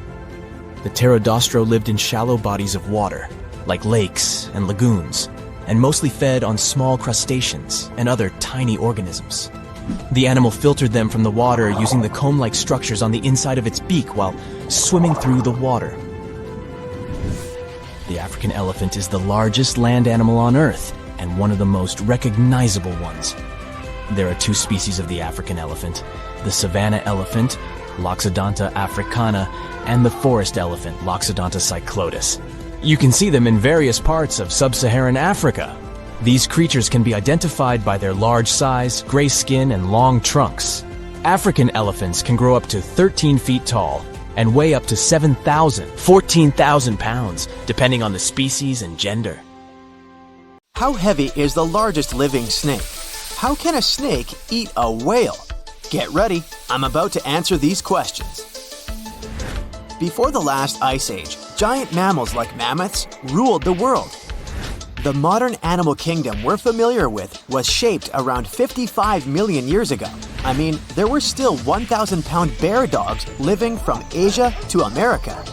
The pterodostro lived in shallow bodies of water, like lakes and lagoons, and mostly fed on small crustaceans and other tiny organisms. The animal filtered them from the water using the comb-like structures on the inside of its beak while swimming through the water. The African elephant is the largest land animal on Earth and one of the most recognizable ones. There are 2 species of the African elephant, the savanna elephant, Loxodonta africana, and the forest elephant, Loxodonta cyclotis. You can see them in various parts of sub-Saharan Africa. These creatures can be identified by their large size, gray skin, and long trunks. African elephants can grow up to 13 feet tall and weigh up to 14,000 pounds, depending on the species and gender. How heavy is the largest living snake? How can a snake eat a whale? Get ready, I'm about to answer these questions. Before the last ice age, giant mammals like mammoths ruled the world. The modern animal kingdom we're familiar with was shaped around 55 million years ago. I mean, there were still 1,000-pound bear dogs living from Asia to America.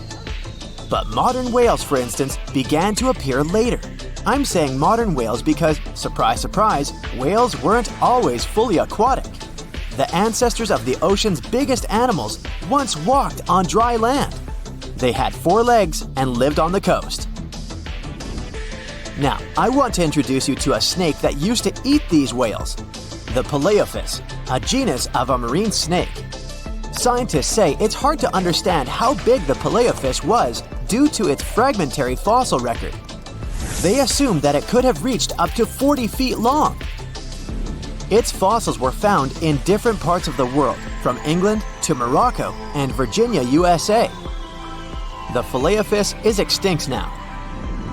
But modern whales, for instance, began to appear later. I'm saying modern whales because, surprise, surprise, whales weren't always fully aquatic. The ancestors of the ocean's biggest animals once walked on dry land. They had 4 legs and lived on the coast. Now, I want to introduce you to a snake that used to eat these whales, the Paleophis, a genus of a marine snake. Scientists say it's hard to understand how big the Paleophis was due to its fragmentary fossil record. They assumed that it could have reached up to 40 feet long. Its fossils were found in different parts of the world, from England to Morocco and Virginia, USA. The Paleophis is extinct now,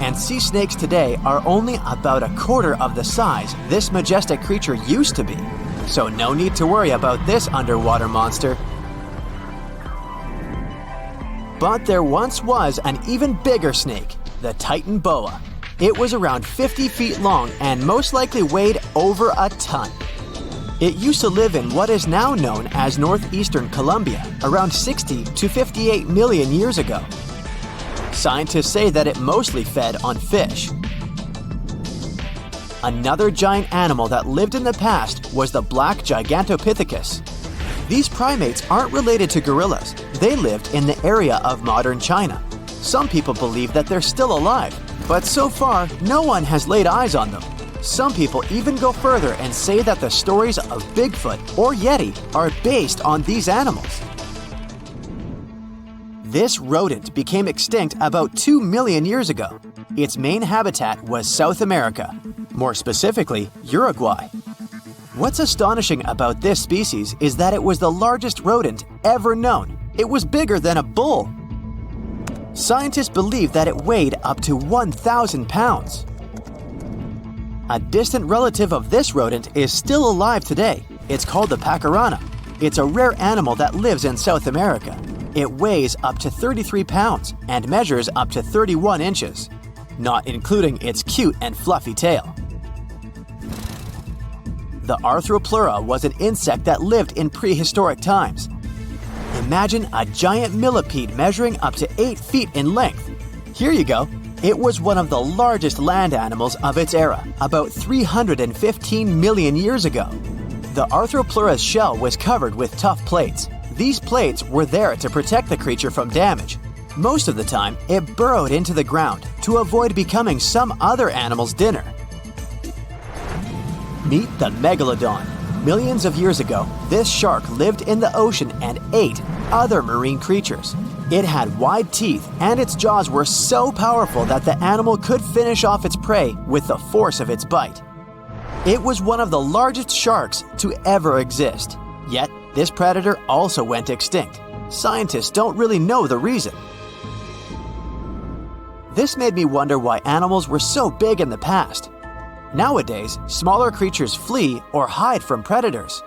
and sea snakes today are only about 1/4 of the size this majestic creature used to be. So no need to worry about this underwater monster. But there once was an even bigger snake, the Titan boa. It was around 50 feet long and most likely weighed over a ton. It used to live in what is now known as northeastern Colombia, around 60 to 58 million years ago. Scientists say that it mostly fed on fish. Another giant animal that lived in the past was the black Gigantopithecus. These primates aren't related to gorillas. They lived in the area of modern China. Some people believe that they're still alive, but so far, no one has laid eyes on them. Some people even go further and say that the stories of Bigfoot or Yeti are based on these animals. This rodent became extinct about 2 million years ago. Its main habitat was South America, more specifically, Uruguay. What's astonishing about this species is that it was the largest rodent ever known. It was bigger than a bull. Scientists believe that it weighed up to 1,000 pounds. A distant relative of this rodent is still alive today. It's called the pacarana. It's a rare animal that lives in South America. It weighs up to 33 pounds and measures up to 31 inches, not including its cute and fluffy tail. The Arthropleura was an insect that lived in prehistoric times. Imagine a giant millipede measuring up to 8 feet in length. Here you go. It was one of the largest land animals of its era, about 315 million years ago. The Arthropleura's shell was covered with tough plates. These plates were there to protect the creature from damage. Most of the time, it burrowed into the ground to avoid becoming some other animal's dinner. Meet the Megalodon. Millions of years ago, this shark lived in the ocean and ate other marine creatures. It had wide teeth, and its jaws were so powerful that the animal could finish off its prey with the force of its bite. It was one of the largest sharks to ever exist. Yet, this predator also went extinct. Scientists don't really know the reason. This made me wonder why animals were so big in the past. Nowadays, smaller creatures flee or hide from predators.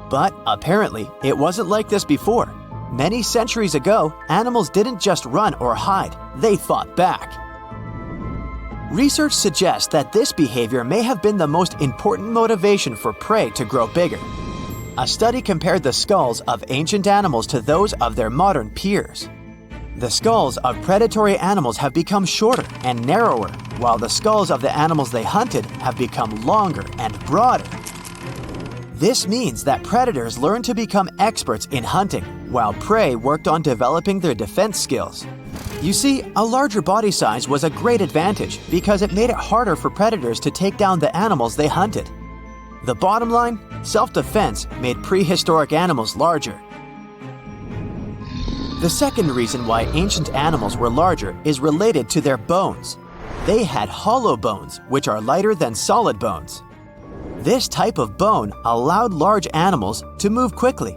But apparently, it wasn't like this before. Many centuries ago, animals didn't just run or hide, they fought back. Research suggests that this behavior may have been the most important motivation for prey to grow bigger. A study compared the skulls of ancient animals to those of their modern peers. The skulls of predatory animals have become shorter and narrower, while the skulls of the animals they hunted have become longer and broader. This means that predators learned to become experts in hunting, while prey worked on developing their defense skills. You see, a larger body size was a great advantage because it made it harder for predators to take down the animals they hunted. The bottom line, self-defense made prehistoric animals larger. The second reason why ancient animals were larger is related to their bones. They had hollow bones, which are lighter than solid bones. This type of bone allowed large animals to move quickly.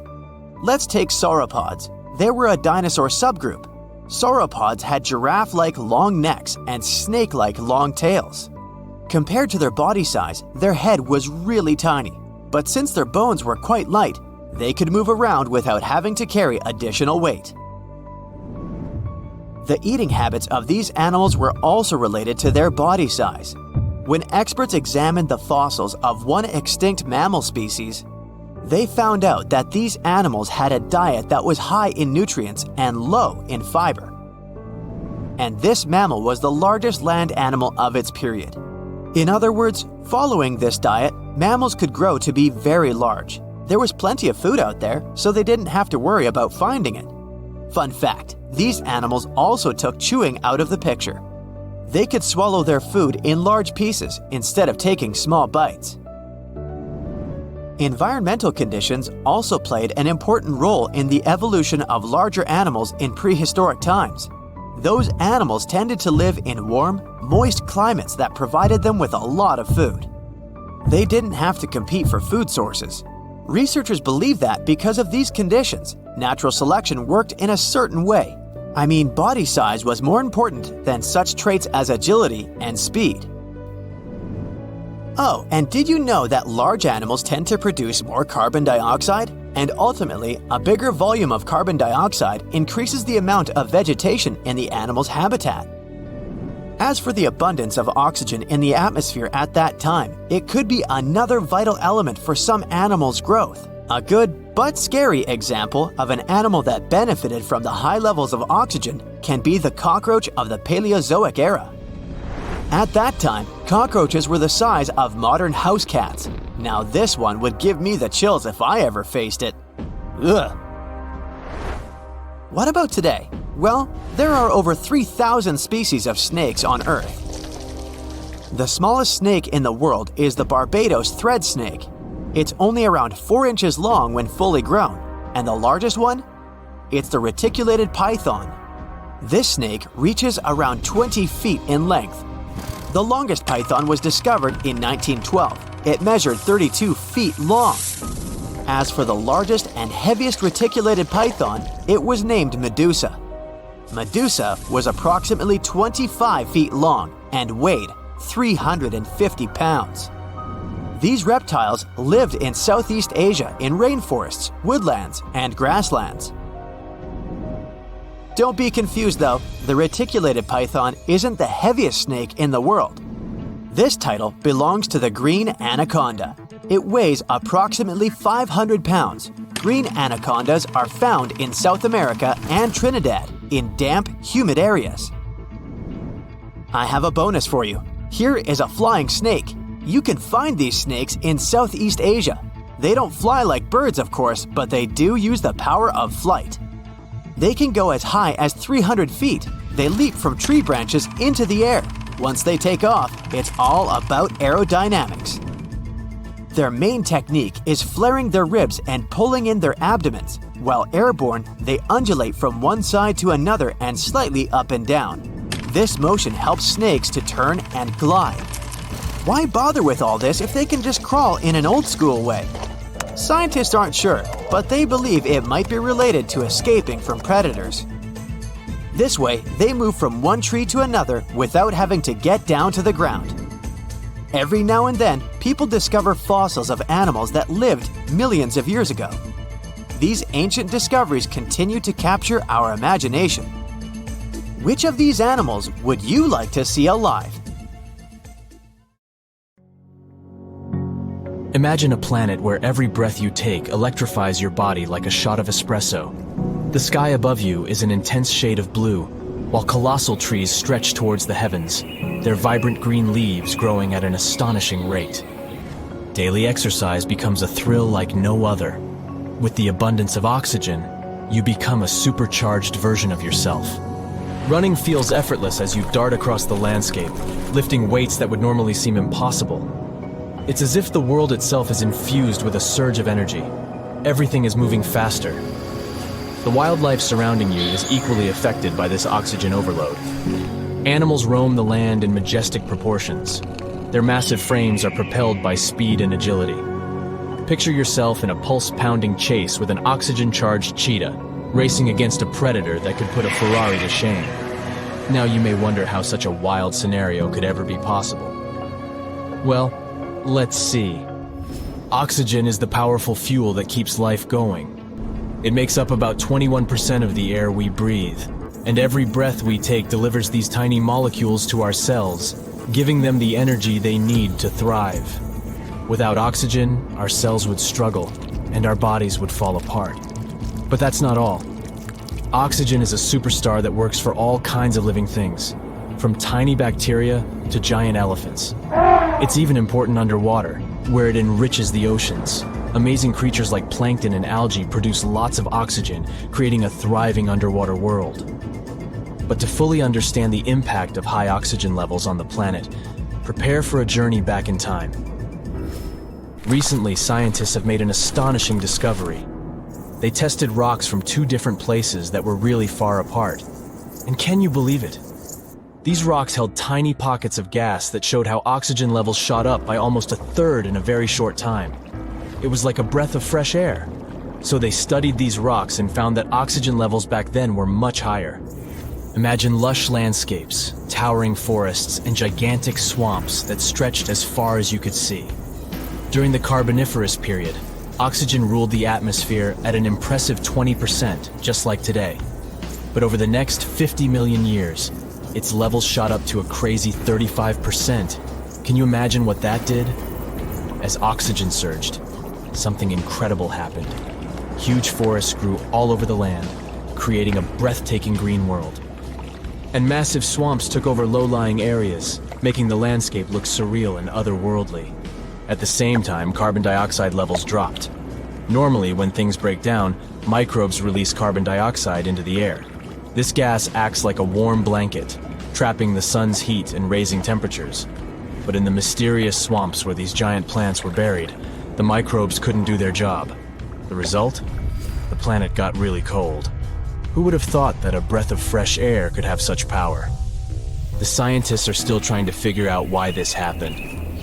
Let's take sauropods. They were a dinosaur subgroup. Sauropods had giraffe-like long necks and snake-like long tails. Compared to their body size, their head was really tiny. But since their bones were quite light, they could move around without having to carry additional weight. The eating habits of these animals were also related to their body size. When experts examined the fossils of one extinct mammal species, they found out that these animals had a diet that was high in nutrients and low in fiber. And this mammal was the largest land animal of its period. In other words, following this diet, mammals could grow to be very large. There was plenty of food out there, so they didn't have to worry about finding it. Fun fact, these animals also took chewing out of the picture. They could swallow their food in large pieces instead of taking small bites. Environmental conditions also played an important role in the evolution of larger animals in prehistoric times. Those animals tended to live in warm, moist climates that provided them with a lot of food. They didn't have to compete for food sources. Researchers believe that because of these conditions, natural selection worked in a certain way. I mean, body size was more important than such traits as agility and speed. Oh, and did you know that large animals tend to produce more carbon dioxide? And ultimately, a bigger volume of carbon dioxide increases the amount of vegetation in the animal's habitat. As for the abundance of oxygen in the atmosphere at that time, it could be another vital element for some animals' growth. A good but scary example of an animal that benefited from the high levels of oxygen can be the cockroach of the Paleozoic era. At that time, cockroaches were the size of modern house cats. Now this one would give me the chills if I ever faced it. Ugh. What about today? Well, there are over 3,000 species of snakes on Earth. The smallest snake in the world is the Barbados thread snake. It's only around 4 inches long when fully grown, and the largest one? It's the reticulated python. This snake reaches around 20 feet in length. The longest python was discovered in 1912. It measured 32 feet long. As for the largest and heaviest reticulated python, it was named Medusa. Medusa was approximately 25 feet long and weighed 350 pounds. These reptiles lived in Southeast Asia in rainforests, woodlands, and grasslands. Don't be confused though, the reticulated python isn't the heaviest snake in the world. This title belongs to the green anaconda. It weighs approximately 500 pounds. Green anacondas are found in South America and Trinidad in damp, humid areas. I have a bonus for you. Here is a flying snake. You can find these snakes in Southeast Asia. They don't fly like birds, of course, but they do use the power of flight. They can go as high as 300 feet. They leap from tree branches into the air. Once they take off, it's all about aerodynamics. Their main technique is flaring their ribs and pulling in their abdomens. While airborne, they undulate from one side to another and slightly up and down. This motion helps snakes to turn and glide. Why bother with all this if they can just crawl in an old-school way? Scientists aren't sure, but they believe it might be related to escaping from predators. This way, they move from one tree to another without having to get down to the ground. Every now and then, people discover fossils of animals that lived millions of years ago. These ancient discoveries continue to capture our imagination. Which of these animals would you like to see alive? Imagine a planet where every breath you take electrifies your body like a shot of espresso. The sky above you is an intense shade of blue, while colossal trees stretch towards the heavens, their vibrant green leaves growing at an astonishing rate. Daily exercise becomes a thrill like no other. With the abundance of oxygen, you become a supercharged version of yourself. Running feels effortless as you dart across the landscape, lifting weights that would normally seem impossible. It's as if the world itself is infused with a surge of energy. Everything is moving faster. The wildlife surrounding you is equally affected by this oxygen overload. Animals roam the land in majestic proportions. Their massive frames are propelled by speed and agility. Picture yourself in a pulse-pounding chase with an oxygen-charged cheetah, racing against a predator that could put a Ferrari to shame. Now you may wonder how such a wild scenario could ever be possible. Well, let's see. Oxygen is the powerful fuel that keeps life going. It makes up about 21% of the air we breathe, and every breath we take delivers these tiny molecules to our cells, giving them the energy they need to thrive. Without oxygen, our cells would struggle, and our bodies would fall apart. But that's not all. Oxygen is a superstar that works for all kinds of living things, from tiny bacteria to giant elephants. It's even important underwater, where it enriches the oceans. Amazing creatures like plankton and algae produce lots of oxygen, creating a thriving underwater world. But to fully understand the impact of high oxygen levels on the planet, prepare for a journey back in time. Recently, scientists have made an astonishing discovery. They tested rocks from two different places that were really far apart. And can you believe it? These rocks held tiny pockets of gas that showed how oxygen levels shot up by almost a third in a very short time. It was like a breath of fresh air. So they studied these rocks and found that oxygen levels back then were much higher. Imagine lush landscapes, towering forests, and gigantic swamps that stretched as far as you could see. During the Carboniferous period, oxygen ruled the atmosphere at an impressive 20%, just like today. But over the next 50 million years, its levels shot up to a crazy 35%. Can you imagine what that did? As oxygen surged, something incredible happened. Huge forests grew all over the land, creating a breathtaking green world. And massive swamps took over low-lying areas, making the landscape look surreal and otherworldly. At the same time, carbon dioxide levels dropped. Normally, when things break down, microbes release carbon dioxide into the air. This gas acts like a warm blanket, trapping the sun's heat and raising temperatures. But in the mysterious swamps where these giant plants were buried, the microbes couldn't do their job. The result? The planet got really cold. Who would have thought that a breath of fresh air could have such power? The scientists are still trying to figure out why this happened.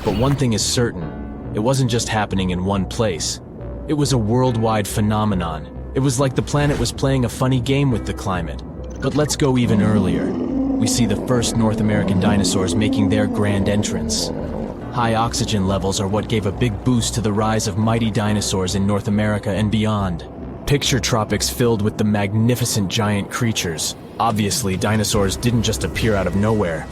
But one thing is certain, it wasn't just happening in one place. It was a worldwide phenomenon. It was like the planet was playing a funny game with the climate. But let's go even earlier. We see the first North American dinosaurs making their grand entrance. High oxygen levels are what gave a big boost to the rise of mighty dinosaurs in North America and beyond. Picture tropics filled with the magnificent giant creatures. Obviously, dinosaurs didn't just appear out of nowhere.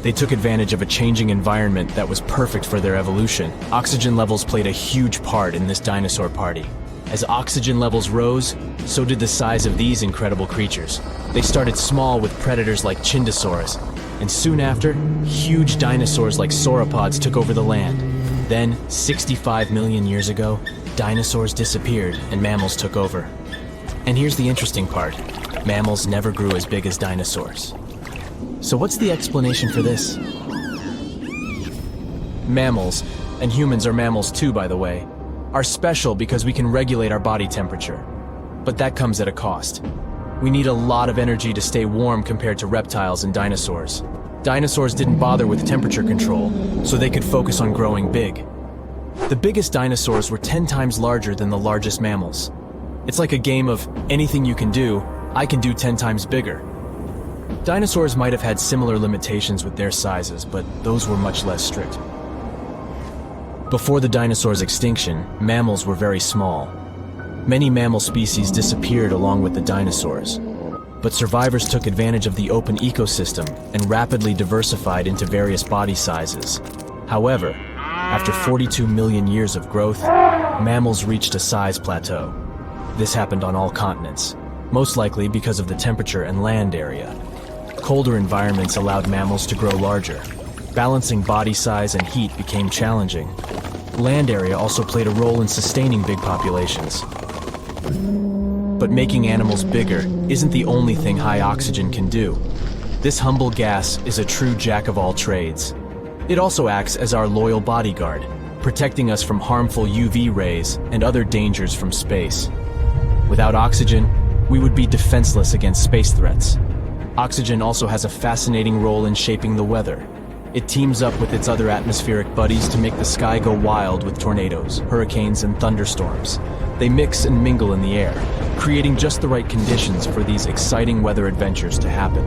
They took advantage of a changing environment that was perfect for their evolution. Oxygen levels played a huge part in this dinosaur party. As oxygen levels rose, so did the size of these incredible creatures. They started small with predators like Chindosaurus, and soon after, huge dinosaurs like sauropods took over the land. Then, 65 million years ago, dinosaurs disappeared and mammals took over. And here's the interesting part. Mammals never grew as big as dinosaurs. So what's the explanation for this? Mammals, and humans are mammals too, by the way, are special because we can regulate our body temperature. But that comes at a cost. We need a lot of energy to stay warm compared to reptiles and dinosaurs. Dinosaurs didn't bother with temperature control, so they could focus on growing big. The biggest dinosaurs were 10 times larger than the largest mammals. It's like a game of anything you can do, I can do 10 times bigger. Dinosaurs might have had similar limitations with their sizes, but those were much less strict. Before the dinosaurs' extinction, mammals were very small. Many mammal species disappeared along with the dinosaurs. But survivors took advantage of the open ecosystem and rapidly diversified into various body sizes. However, after 42 million years of growth, mammals reached a size plateau. This happened on all continents, most likely because of the temperature and land area. Colder environments allowed mammals to grow larger. Balancing body size and heat became challenging. Land area also played a role in sustaining big populations. But making animals bigger isn't the only thing high oxygen can do. This humble gas is a true jack of all trades. It also acts as our loyal bodyguard, protecting us from harmful UV rays and other dangers from space. Without oxygen, we would be defenseless against space threats. Oxygen also has a fascinating role in shaping the weather. It teams up with its other atmospheric buddies to make the sky go wild with tornadoes, hurricanes, and thunderstorms. They mix and mingle in the air, creating just the right conditions for these exciting weather adventures to happen.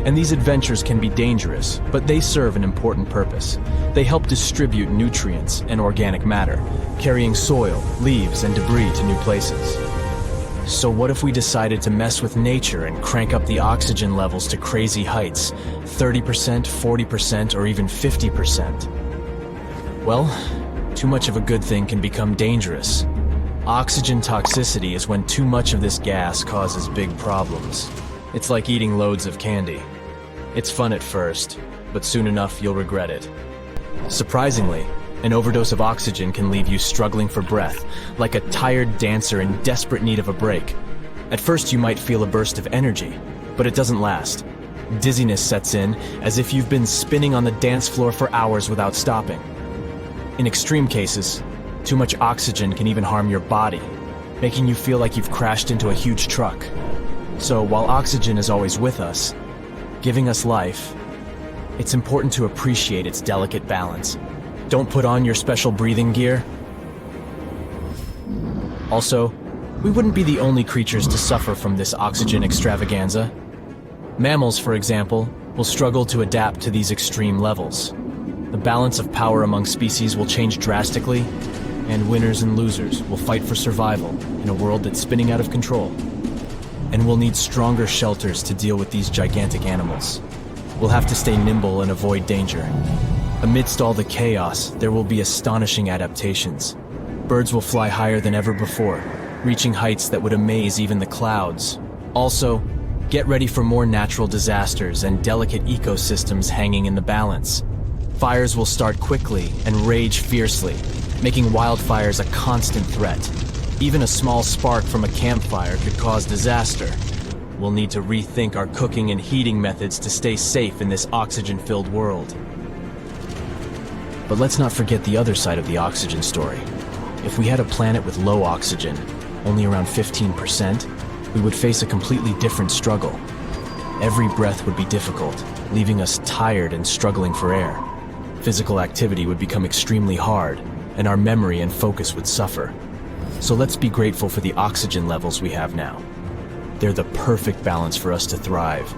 And these adventures can be dangerous, but they serve an important purpose. They help distribute nutrients and organic matter, carrying soil, leaves, and debris to new places. So what if we decided to mess with nature and crank up the oxygen levels to crazy heights, 30%, 40%, or even 50%? Well, too much of a good thing can become dangerous. Oxygen toxicity is when too much of this gas causes big problems. It's like eating loads of candy. It's fun at first, but soon enough you'll regret it. Surprisingly, an overdose of oxygen can leave you struggling for breath, like a tired dancer in desperate need of a break. At first you might feel a burst of energy, but it doesn't last. Dizziness sets in, as if you've been spinning on the dance floor for hours without stopping. In extreme cases, too much oxygen can even harm your body, making you feel like you've crashed into a huge truck. So while oxygen is always with us, giving us life, it's important to appreciate its delicate balance. Don't put on your special breathing gear. Also, we wouldn't be the only creatures to suffer from this oxygen extravaganza. Mammals, for example, will struggle to adapt to these extreme levels. The balance of power among species will change drastically, and winners and losers will fight for survival in a world that's spinning out of control. And we'll need stronger shelters to deal with these gigantic animals. We'll have to stay nimble and avoid danger. Amidst all the chaos, there will be astonishing adaptations. Birds will fly higher than ever before, reaching heights that would amaze even the clouds. Also, get ready for more natural disasters and delicate ecosystems hanging in the balance. Fires will start quickly and rage fiercely, making wildfires a constant threat. Even a small spark from a campfire could cause disaster. We'll need to rethink our cooking and heating methods to stay safe in this oxygen-filled world. But let's not forget the other side of the oxygen story. If we had a planet with low oxygen, only around 15%, we would face a completely different struggle. Every breath would be difficult, leaving us tired and struggling for air. Physical activity would become extremely hard, and our memory and focus would suffer. So let's be grateful for the oxygen levels we have now. They're the perfect balance for us to thrive.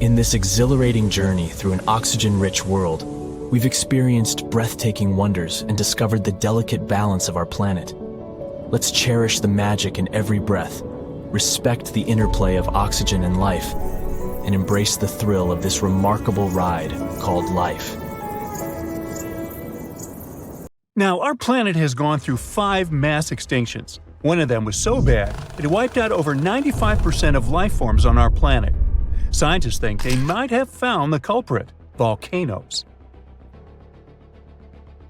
In this exhilarating journey through an oxygen-rich world, we've experienced breathtaking wonders and discovered the delicate balance of our planet. Let's cherish the magic in every breath, respect the interplay of oxygen and life, and embrace the thrill of this remarkable ride called life. Now, our planet has gone through 5 mass extinctions. One of them was so bad, it wiped out over 95% of life forms on our planet. Scientists think they might have found the culprit: volcanoes.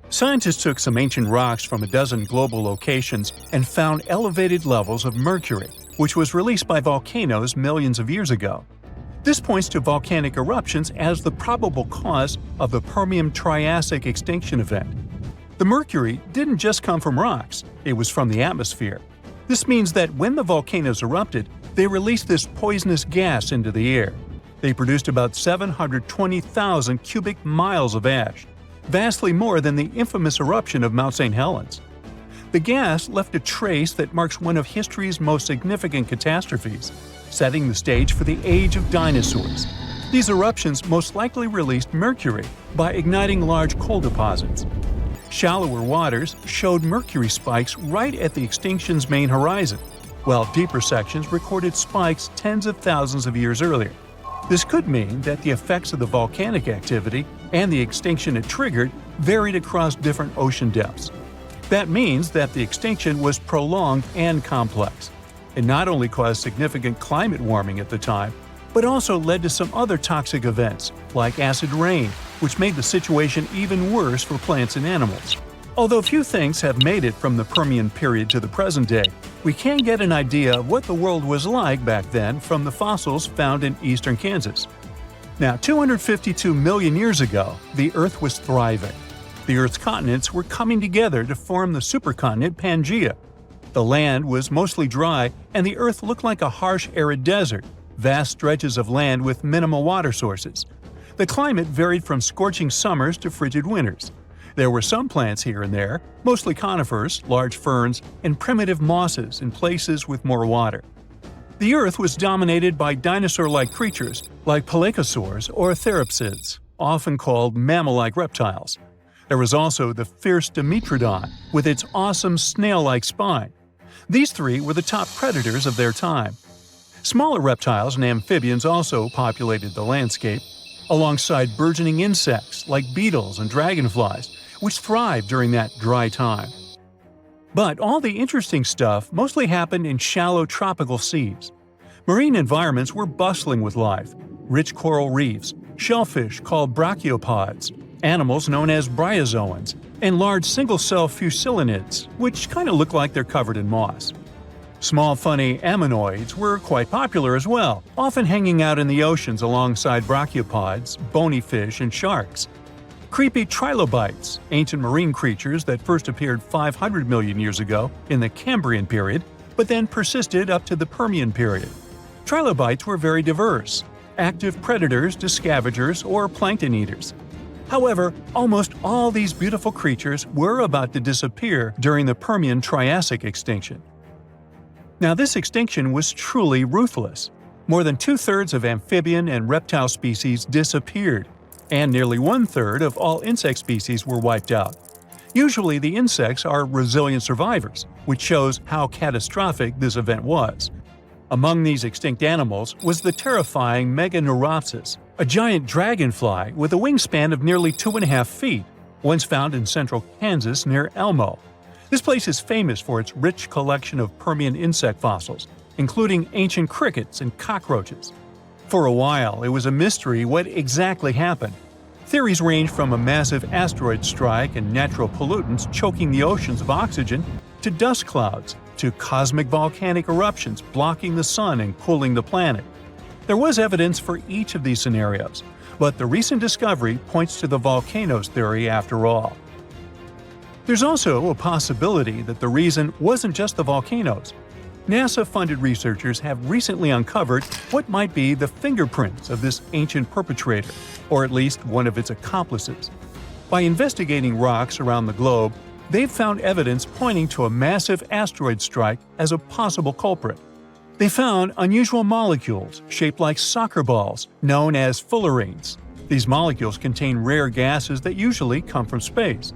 Scientists took some ancient rocks from a dozen global locations and found elevated levels of mercury, which was released by volcanoes millions of years ago. This points to volcanic eruptions as the probable cause of the Permian-Triassic extinction event. The mercury didn't just come from rocks, it was from the atmosphere. This means that when the volcanoes erupted, they released this poisonous gas into the air. They produced about 720,000 cubic miles of ash, vastly more than the infamous eruption of Mount St. Helens. The gas left a trace that marks one of history's most significant catastrophes, setting the stage for the age of dinosaurs. These eruptions most likely released mercury by igniting large coal deposits. Shallower waters showed mercury spikes right at the extinction's main horizon, while deeper sections recorded spikes tens of thousands of years earlier. This could mean that the effects of the volcanic activity and the extinction it triggered varied across different ocean depths. That means that the extinction was prolonged and complex. It not only caused significant climate warming at the time, but also led to some other toxic events, like acid rain, which made the situation even worse for plants and animals. Although few things have made it from the Permian period to the present day, we can get an idea of what the world was like back then from the fossils found in eastern Kansas. Now, 252 million years ago, the Earth was thriving. The Earth's continents were coming together to form the supercontinent Pangaea. The land was mostly dry, and the Earth looked like a harsh, arid desert, vast stretches of land with minimal water sources. The climate varied from scorching summers to frigid winters. There were some plants here and there, mostly conifers, large ferns, and primitive mosses in places with more water. The Earth was dominated by dinosaur-like creatures like pelycosaurs or therapsids, often called mammal-like reptiles. There was also the fierce Dimetrodon with its awesome snail-like spine. These 3 were the top predators of their time. Smaller reptiles and amphibians also populated the landscape, alongside burgeoning insects like beetles and dragonflies, which thrived during that dry time. But all the interesting stuff mostly happened in shallow tropical seas. Marine environments were bustling with life: rich coral reefs, shellfish called brachiopods, animals known as bryozoans, and large single-cell fusilinids, which kind of look like they're covered in moss. Small funny ammonoids were quite popular as well, often hanging out in the oceans alongside brachiopods, bony fish, and sharks. Creepy trilobites, ancient marine creatures that first appeared 500 million years ago in the Cambrian period, but then persisted up to the Permian period. Trilobites were very diverse, active predators to scavengers or plankton eaters. However, almost all these beautiful creatures were about to disappear during the Permian-Triassic extinction. Now, this extinction was truly ruthless. More than 2/3 of amphibian and reptile species disappeared, and nearly 1/3 of all insect species were wiped out. Usually, the insects are resilient survivors, which shows how catastrophic this event was. Among these extinct animals was the terrifying Meganeuropsis, a giant dragonfly with a wingspan of nearly 2.5 feet, once found in central Kansas near Elmo. This place is famous for its rich collection of Permian insect fossils, including ancient crickets and cockroaches. For a while, it was a mystery what exactly happened. Theories range from a massive asteroid strike and natural pollutants choking the oceans of oxygen, to dust clouds, to cosmic volcanic eruptions blocking the sun and cooling the planet. There was evidence for each of these scenarios, but the recent discovery points to the volcanoes theory after all. There's also a possibility that the reason wasn't just the volcanoes. NASA-funded researchers have recently uncovered what might be the fingerprints of this ancient perpetrator, or at least one of its accomplices. By investigating rocks around the globe, they've found evidence pointing to a massive asteroid strike as a possible culprit. They found unusual molecules shaped like soccer balls, known as fullerenes. These molecules contain rare gases that usually come from space.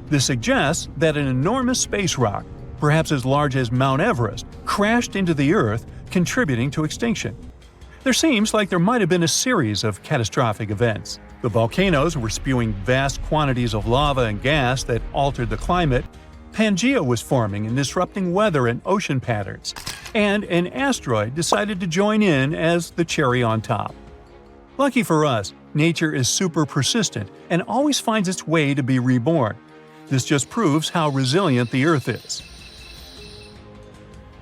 This suggests that an enormous space rock, perhaps as large as Mount Everest, crashed into the Earth, contributing to extinction. There seems like there might have been a series of catastrophic events. The volcanoes were spewing vast quantities of lava and gas that altered the climate, Pangea was forming and disrupting weather and ocean patterns, and an asteroid decided to join in as the cherry on top. Lucky for us, nature is super persistent and always finds its way to be reborn. This just proves how resilient the Earth is.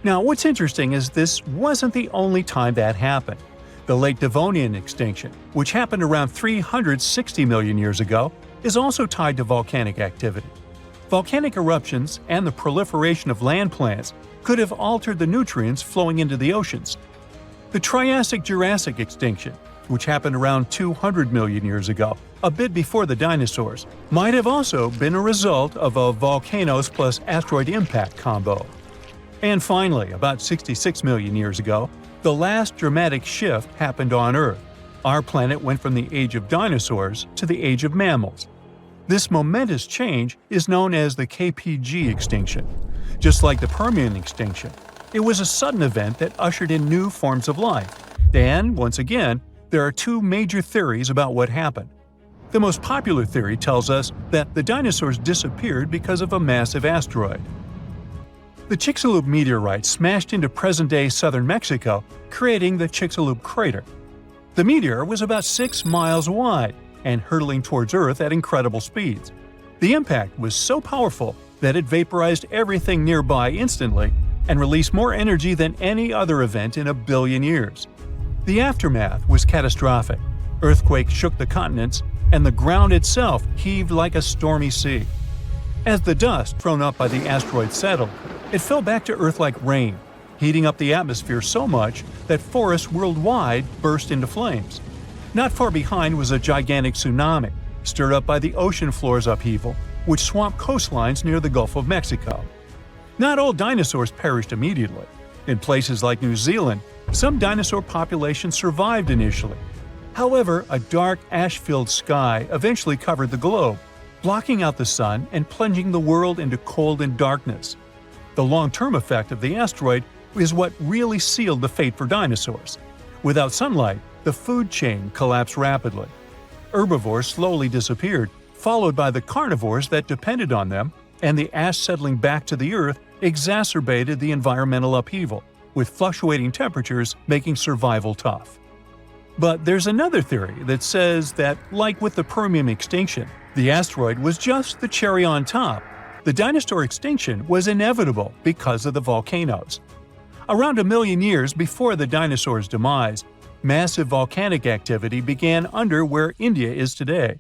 Now, what's interesting is this wasn't the only time that happened. The late Devonian extinction, which happened around 360 million years ago, is also tied to volcanic activity. Volcanic eruptions and the proliferation of land plants could have altered the nutrients flowing into the oceans. The Triassic-Jurassic extinction, which happened around 200 million years ago, a bit before the dinosaurs, might have also been a result of a volcanoes plus asteroid impact combo. And finally, about 66 million years ago, the last dramatic shift happened on Earth. Our planet went from the age of dinosaurs to the age of mammals. This momentous change is known as the KPG extinction. Just like the Permian extinction, it was a sudden event that ushered in new forms of life. And, once again, there are two major theories about what happened. The most popular theory tells us that the dinosaurs disappeared because of a massive asteroid. The Chicxulub meteorite smashed into present-day southern Mexico, creating the Chicxulub crater. The meteor was about 6 miles wide and hurtling towards Earth at incredible speeds. The impact was so powerful that it vaporized everything nearby instantly and released more energy than any other event in a billion years. The aftermath was catastrophic. Earthquakes shook the continents, and the ground itself heaved like a stormy sea. As the dust thrown up by the asteroid settled, it fell back to Earth like rain, heating up the atmosphere so much that forests worldwide burst into flames. Not far behind was a gigantic tsunami, stirred up by the ocean floor's upheaval, which swamped coastlines near the Gulf of Mexico. Not all dinosaurs perished immediately. In places like New Zealand, some dinosaur populations survived initially. However, a dark, ash-filled sky eventually covered the globe, blocking out the sun and plunging the world into cold and darkness. The long-term effect of the asteroid is what really sealed the fate for dinosaurs. Without sunlight, the food chain collapsed rapidly. Herbivores slowly disappeared, followed by the carnivores that depended on them, and the ash settling back to the Earth exacerbated the environmental upheaval, with fluctuating temperatures making survival tough. But there's another theory that says that, like with the Permian extinction, the asteroid was just the cherry on top. The dinosaur extinction was inevitable because of the volcanoes. Around 1 million years before the dinosaurs' demise, massive volcanic activity began under where India is today.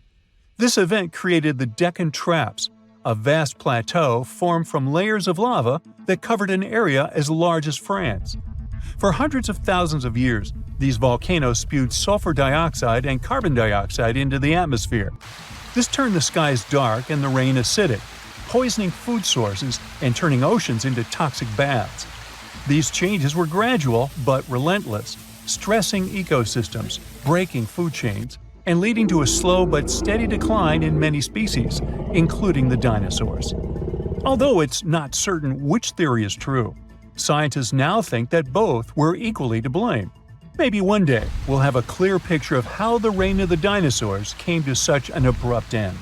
This event created the Deccan Traps, a vast plateau formed from layers of lava that covered an area as large as France. For hundreds of thousands of years, these volcanoes spewed sulfur dioxide and carbon dioxide into the atmosphere. This turned the skies dark and the rain acidic, poisoning food sources and turning oceans into toxic baths. These changes were gradual but relentless, stressing ecosystems, breaking food chains, and leading to a slow but steady decline in many species, including the dinosaurs. Although it's not certain which theory is true, scientists now think that both were equally to blame. Maybe one day we'll have a clear picture of how the reign of the dinosaurs came to such an abrupt end.